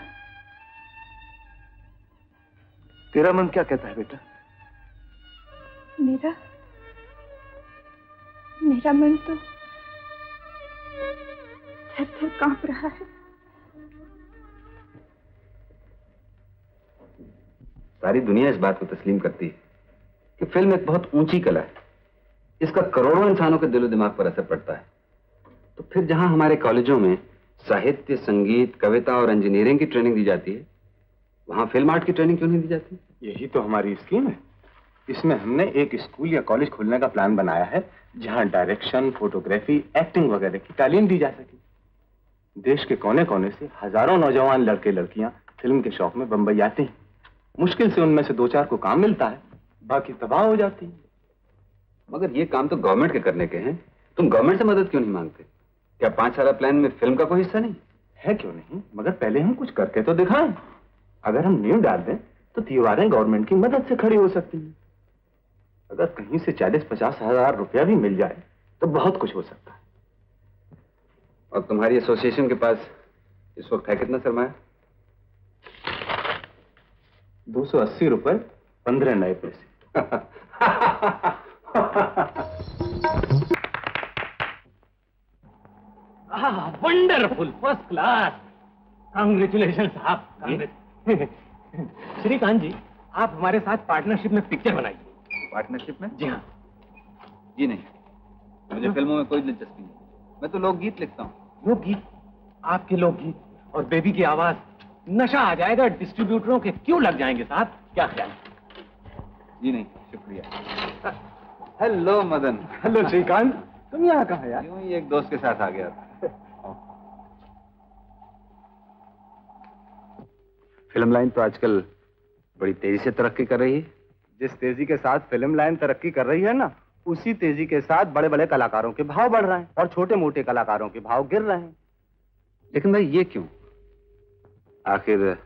तेरा मन क्या कहता है बेटा? मेरा मन तो थर-थर कांप रहा है। सारी दुनिया इस बात को तस्लीम करती है कि फिल्म एक बहुत ऊंची कला है। इसका करोड़ों इंसानों के दिलो दिमाग पर असर पड़ता है। तो फिर जहां हमारे कॉलेजों में साहित्य, संगीत, कविता और इंजीनियरिंग की ट्रेनिंग दी जाती है, वहां फिल्म आर्ट की ट्रेनिंग क्यों नहीं दी जाती? यही तो हमारी स्कीम है। इसमें हमने एक स्कूल या कॉलेज खोलने का प्लान बनाया है जहां डायरेक्शन, फोटोग्राफी, एक्टिंग वगैरह की तालीम दी जा सके। देश के कोने कोने से हजारों नौजवान लड़के लड़कियां फिल्म के शौक में बंबई आते हैं। मुश्किल से उनमें से 2-4 को काम मिलता है, बाकी तबाह हो जाती है। मगर ये काम तो गवर्नमेंट के करने के हैं। तुम गवर्नमेंट से मदद क्यों नहीं मांगते? क्या 5 साल प्लान में फिल्म का कोई हिस्सा नहीं है? क्यों नहीं, मगर पहले हम कुछ करके तो दिखाएं। अगर हम नींव डाल दें तो दीवारें गवर्नमेंट की मदद से खड़ी हो सकती हैं। अगर कहीं से 40-50 हजार रुपया भी मिल जाए तो बहुत कुछ हो सकता है। और तुम्हारी एसोसिएशन के पास इस वक्त है कितना सरमाया? 280 रुपए 15 नए पैसे। Wonderful, first class. कांग्रेचुलेशन साहब। श्रीकांत जी, आप हमारे साथ पार्टनरशिप में पिक्चर बनाइए। पार्टनरशिप में? जी हाँ। जी नहीं, मुझे फिल्मों में कोई दिलचस्पी नहीं। मैं तो लोकगीत लिखता हूँ। लोकगीत? आपके लोकगीत और बेबी की आवाज, नशा आ जाएगा। डिस्ट्रीब्यूटरों के क्यों लग जाएंगे साहब, क्या ख्याल? जी नहीं, शुक्रिया। हेलो मदन। हेलो श्रीकांत, तुम यहाँ कहाँ यार? यूं ही एक दोस्त के साथ आ गया था। फिल्म लाइन तो आजकल बड़ी तेजी से तरक्की कर रही है। जिस तेजी के साथ फिल्म लाइन तरक्की कर रही है ना, उसी तेजी के साथ बड़े बड़े कलाकारों के भाव बढ़ रहे हैं और छोटे मोटे कलाकारों के भाव गिर रहे हैं। लेकिन भाई ये क्यों? आखिर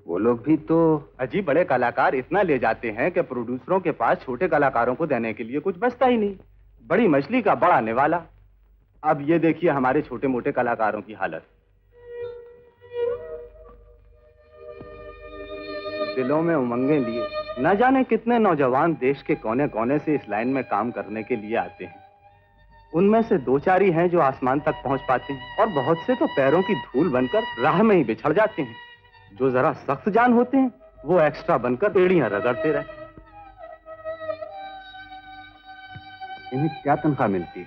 वो लोग भी तो अजीब बड़े कलाकार इतना ले जाते हैं कि प्रोड्यूसरों के पास छोटे कलाकारों को देने के लिए कुछ बचता ही नहीं। बड़ी मछली का बड़ा निवाला। अब ये देखिए हमारे छोटे मोटे कलाकारों की हालत। दिलों में उमंगें लिए न जाने कितने नौजवान देश के कोने कोने से इस लाइन में काम करने के लिए आते हैं। उनमें से 2-4 ही हैं जो आसमान तक पहुंच पाते हैं और बहुत से तो पैरों की धूल बनकर राह में ही बिछड़ जाते हैं। जो जरा सख्त जान होते हैं वो एक्स्ट्रा बनकर एड़ियां रगड़ते रहते। इन्हें क्या तनख्वाह मिलती है?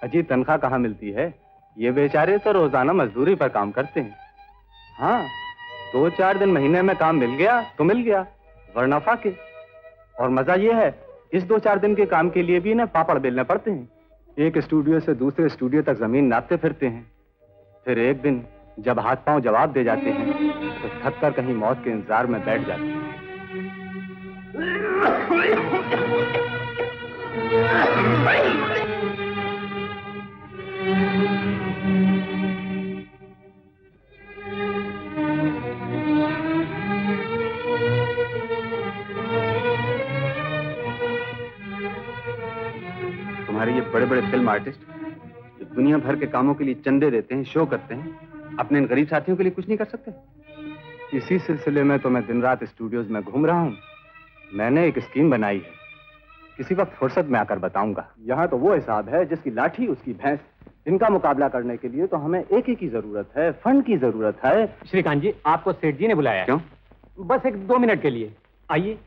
अजी तनख्वाह कहाँ मिलती है? ये बेचारे तो रोजाना मजदूरी पर काम करते हैं। हाँ, 2-4 दिन महीने में काम मिल गया तो मिल गया, वरना फाके। और मजा ये है, इस 2-4 दिन के काम के लिए भी इन्हें पापड़ बेलने पड़ते हैं। एक स्टूडियो से दूसरे स्टूडियो तक जमीन नापते फिरते हैं। फिर एक दिन जब हाथ पांव जवाब दे जाते हैं तो थक कर कहीं मौत के इंतजार में बैठ जाते हैं। तुम्हारे ये बड़े बड़े फिल्म आर्टिस्ट जो दुनिया भर के कामों के लिए चंदे देते हैं, शो करते हैं, अपने इन गरीब साथियों के लिए कुछ नहीं कर सकते? इसी सिलसिले में तो मैं दिन रात स्टूडियोज में घूम रहा हूँ। मैंने एक स्कीम बनाई है किसी वक्त फुर्सत में आकर बताऊंगा। यहाँ तो वो हिसाब है जिसकी लाठी उसकी भैंस। इनका मुकाबला करने के लिए तो हमें एक की जरूरत है, फंड की जरूरत है। श्रीकांत जी, आपको सेठ जी ने बुलाया। क्यों? बस 1-2 मिनट के लिए। आइए।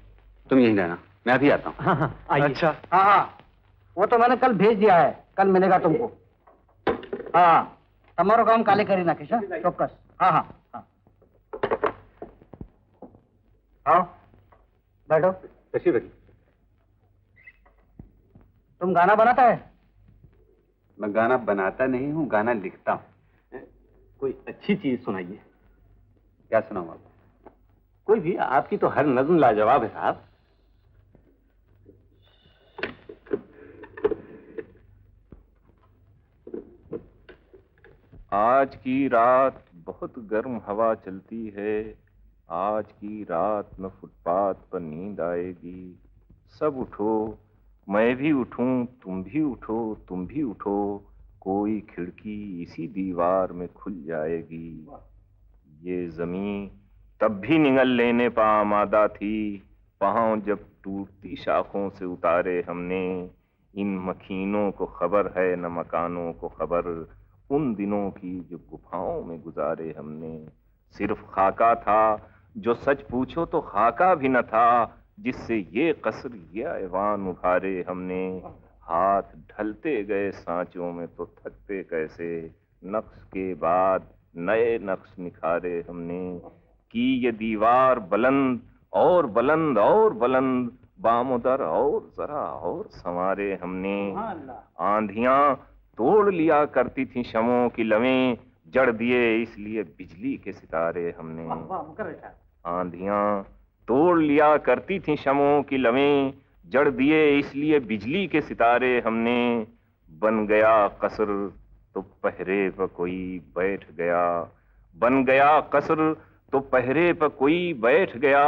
तुम यहीं रहना, मैं अभी आता हूँ। हाँ हाँ आइए। अच्छा, हाँ हाँ, वो तो मैंने कल भेज दिया है, कल मिलेगा तुमको। हाँ, तुम्हारा काम काले करी ना किशा, चौकस। हाँ हाँ हाँ। आओ, बैठो। कैसी बनी? तुम गाना बनाता है? मैं गाना बनाता नहीं हूँ, गाना लिखता हूँ। कोई अच्छी चीज सुनाइए। क्या सुनाऊँ आपको? कोई भी, आपकी तो हर नज़्म लाजवाब है साहब। आज की रात बहुत गर्म हवा चलती है, आज की रात में फुटपाथ पर नींद आएगी। सब उठो, मैं भी उठूं, तुम भी उठो, तुम भी उठो, कोई खिड़की इसी दीवार में खुल जाएगी। ये जमीन तब भी निगल लेने पा आमादा थी, पाँव जब टूटती शाखों से उतारे हमने। इन मखीनों को खबर है न मकानों को खबर, उन दिनों की जो गुफाओं में गुजारे हमने। सिर्फ खाका था जो सच पूछो तो खाका भी न था, जिससे ये कसर ये ऐवान उभारे हमने। हाथ ढलते गए सांचों में तो थकते कैसे, नक्श के बाद नए नक्श निखारे हमने। कि ये दीवार बुलंद और बुलंद और बुलंद, बामुदर और जरा और संवारे हमने। आंधियां तोड़ लिया करती थी शमों की लवें, जड़ दिए इसलिए बिजली के सितारे हमने। आंधियां तोड़ लिया करती थी शमों की लवें, जड़ दिए इसलिए बिजली के सितारे हमने। बन गया कसर तो पहरे पर कोई बैठ गया, बन गया कसर तो पहरे पर कोई बैठ गया।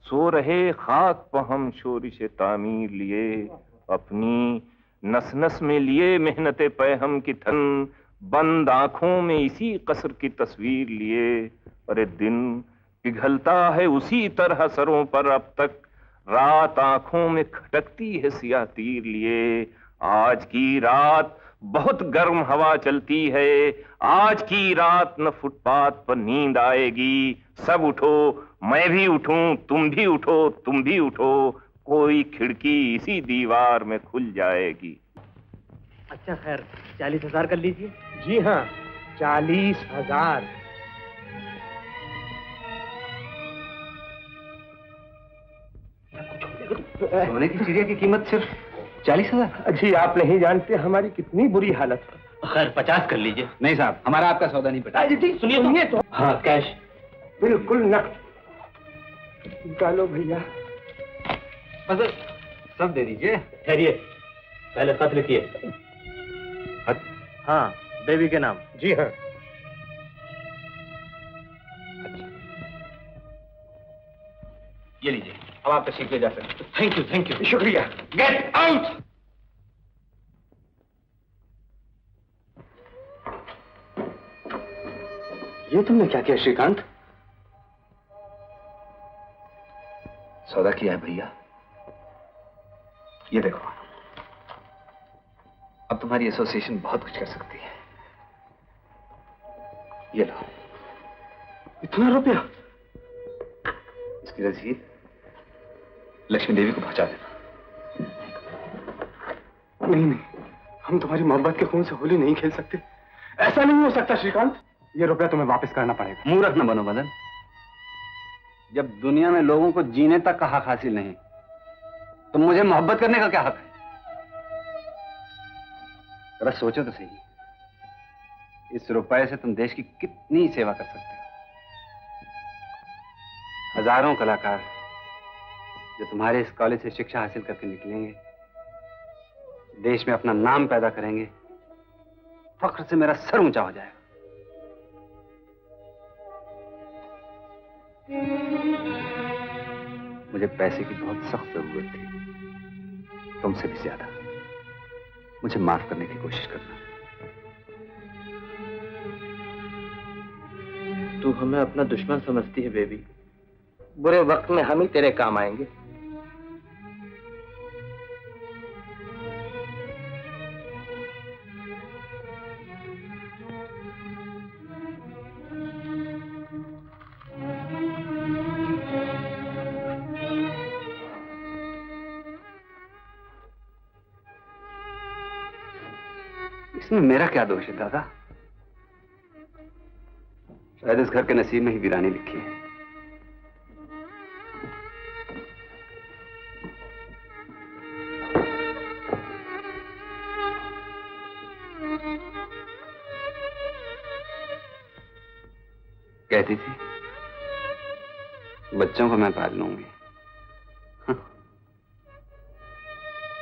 सो रहे खाक पर हम शोरिश तामीर लिए, अपनी नस नस में लिए मेहनत पैहम की थन, बंद आंखों में इसी कसर की तस्वीर लिए। अरे दिन पिघलता है उसी तरह सरों पर अब तक, रात आंखों में खटकती है सियाह तीर लिए। आज की रात बहुत गर्म हवा चलती है, आज की रात न फुटपाथ पर नींद आएगी। सब उठो, मैं भी उठूं, तुम भी उठो, तुम भी उठो, कोई खिड़की इसी दीवार में खुल जाएगी। अच्छा खैर, 40,000 कर लीजिए। जी हाँ, 40,000। सोने की चिड़िया की कीमत सिर्फ 40,000? जी आप नहीं जानते हमारी कितनी बुरी हालत है। खैर 50 कर लीजिए। नहीं साहब, हमारा आपका सौदा नहीं पटा। सुनिए तो। हाँ कैश। बिल्कुल नकद। निकालो भैया। बस सब दे दीजिए। ठहरिए, पहले खत लिखिए। हाँ, बेबी के नाम। जी हाँ। ये लीजिए, अब आप तशरीफ ले जा सकते। Thank you, thank you. शुक्रिया। Get out. ये तुमने क्या किया श्रीकांत? सौदा किया है भैया। ये देखो, अब तुम्हारी एसोसिएशन बहुत कुछ कर सकती है। ये लो। इतना रुपया? इसकी रसीद लक्ष्मी देवी को पहुंचा देना। नहीं नहीं, हम तुम्हारी मोहब्बत के खून से होली नहीं खेल सकते। ऐसा नहीं हो सकता श्रीकांत। ये रुपया तुम्हें वापस करना पड़ेगा। मूर्ख न बनो मदन। जब दुनिया में लोगों को जीने तक का हक हासिल नहीं, तो मुझे मोहब्बत करने का क्या हक है? जरा सोचो तो सही, इस रुपए से तुम देश की कितनी सेवा कर सकते हो। हजारों कलाकार जो तुम्हारे इस कॉलेज से शिक्षा हासिल करके निकलेंगे, देश में अपना नाम पैदा करेंगे, फख्र से मेरा सर ऊंचा हो जाएगा। मुझे पैसे की बहुत सख्त जरूरत थी, तुमसे भी ज्यादा। मुझे माफ करने की कोशिश करना। तू हमें अपना दुश्मन समझती है बेबी। बुरे वक्त में हम ही तेरे काम आएंगे। इसमें मेरा क्या दोष है दादा? शायद इस घर के नसीब में ही वीरानी लिखी है। कहती थी बच्चों को मैं पाल लूंगी।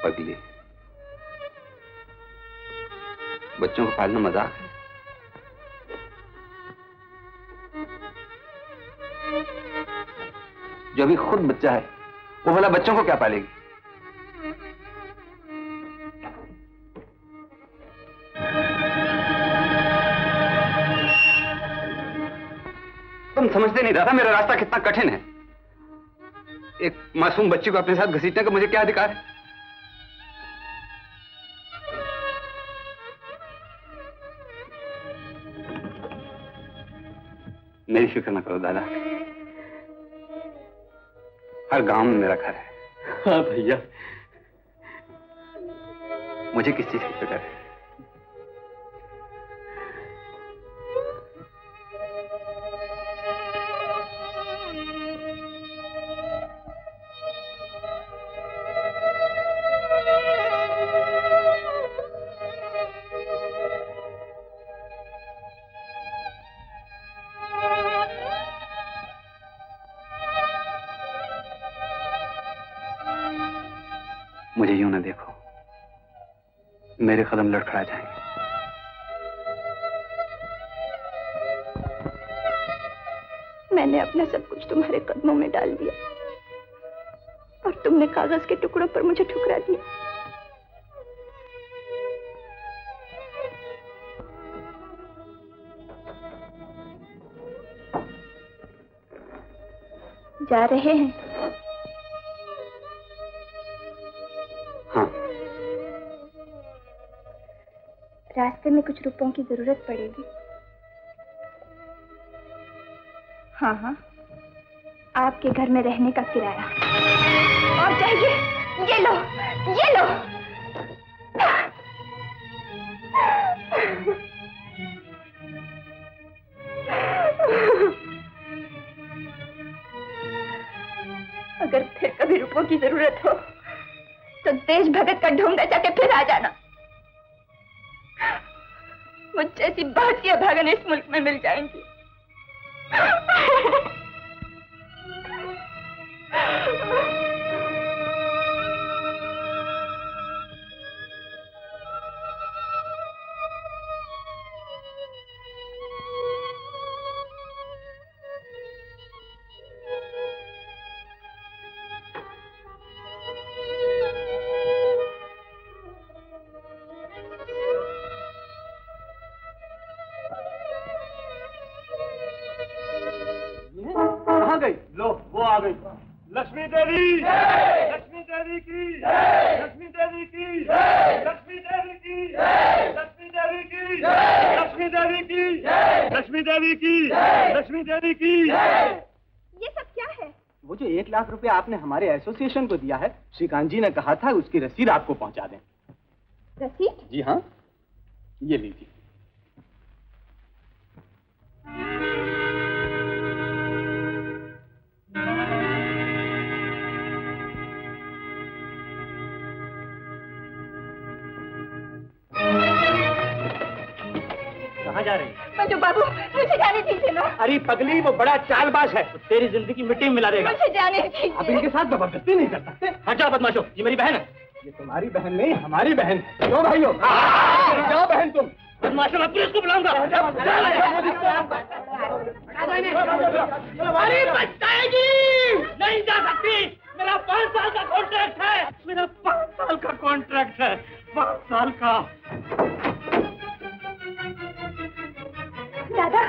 पगली, बच्चों को पालना मजाक है? जो अभी खुद बच्चा है वो भला बच्चों को क्या पालेगी? तुम समझते नहीं दादा मेरा रास्ता कितना कठिन है। एक मासूम बच्ची को अपने साथ घसीटने का मुझे क्या अधिकार है? मेरी फिक्र न करो दादा, हर गांव में मेरा घर है। हाँ भैया, मुझे किस चीज की फिक्र है? मुझे यूं न देखो, मेरे कदम लड़खड़ा जाएंगे। मैंने अपना सब कुछ तुम्हारे कदमों में डाल दिया और तुमने कागज के टुकड़ों पर मुझे ठुकरा दिया। जा रहे हैं? हाँ। रास्ते में कुछ रुपयों की जरूरत पड़ेगी। हाँ हाँ, आपके घर में रहने का किराया। और चाहिए? ये लो, ये लो। अगर फिर कभी रुपयों की जरूरत हो तो देश भगत का ढोंगा जाके फिर आ जाना। मुझ जैसी भारतीय भागन इस मुल्क में मिल जाएंगी। लो वो आ गई। लक्ष्मी देवी, लक्ष्मी देवी की, लक्ष्मी देवी की, लक्ष्मी देवी की, लक्ष्मी देवी की, लक्ष्मी देवी की, लक्ष्मी देवी की, लक्ष्मी देवी की। ये सब क्या है? वो जो 1 लाख रुपए आपने हमारे एसोसिएशन को दिया है, श्रीकांत जी ने कहा था उसकी रसीद आपको पहुंचा दें। रसीद? जी हाँ, ये लीजिए। कहाँ जा रही है? बंजू बाबू, मुझे जाने दीजिए ना। अरे पगली, वो बड़ा चालबाज है, तेरी जिंदगी मिट्टी में मिला देगा। मुझे जाने दीजिए। आप इनके साथ जबरदस्ती नहीं कर सकते। हट जाओ बदमाशो, ये मेरी बहन है। ये तुम्हारी बहन नहीं, हमारी बहन। क्यों भाइयों? जाओ बहन तुम। बदमाशो, मैं पुलिस को बुलाऊंगा। अरे बचाएगी नहीं जा सकती। मेरा 5 साल का कॉन्ट्रैक्ट है। मेरा 5 साल का कॉन्ट्रैक्ट है, 5 साल का। दादा,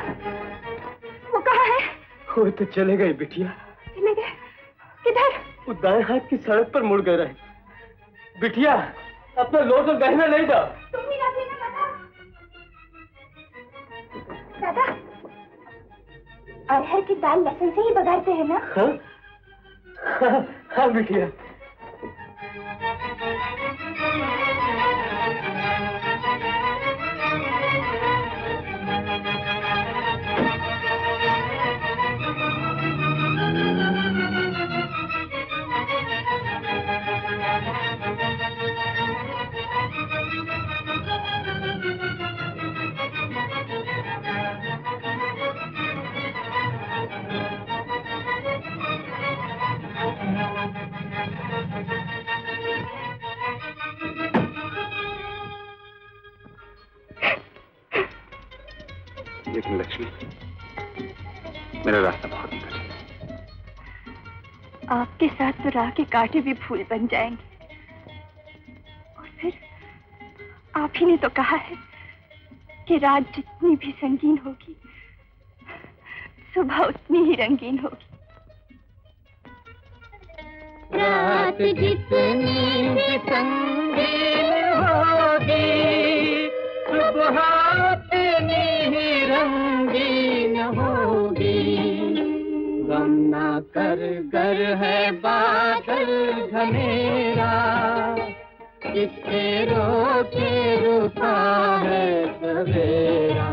वो कहाँ है? वो तो चले गए बिटिया। चले गए? किधर? वो दाएं हाथ की सड़क पर मुड़ गए रहे। बिटिया, अपना लोट और गहना नहीं दो। तुम ही रखी ना दादा। अरहर की दाल लहसुन से ही बघारते हैं ना? हाँ हाँ, हाँ बिटिया। लेकिन लक्ष्मी, मेरा रास्ता बहुत कठिन है। आपके साथ तो राह के कांटे भी फूल बन जाएंगे। और फिर आप ही ने तो कहा है कि रात जितनी भी संगीन होगी, सुबह उतनी ही रंगीन होगी। रात जितनी भी संगीन होगी, सुबह उतनी ही रंगीन होगी। गम ना कर गर है बादल घनेरा, किसके रोके रुका है सवेरा।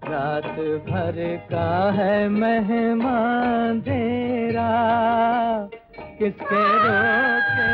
रात भर का है मेहमान तेरा, किसके रोके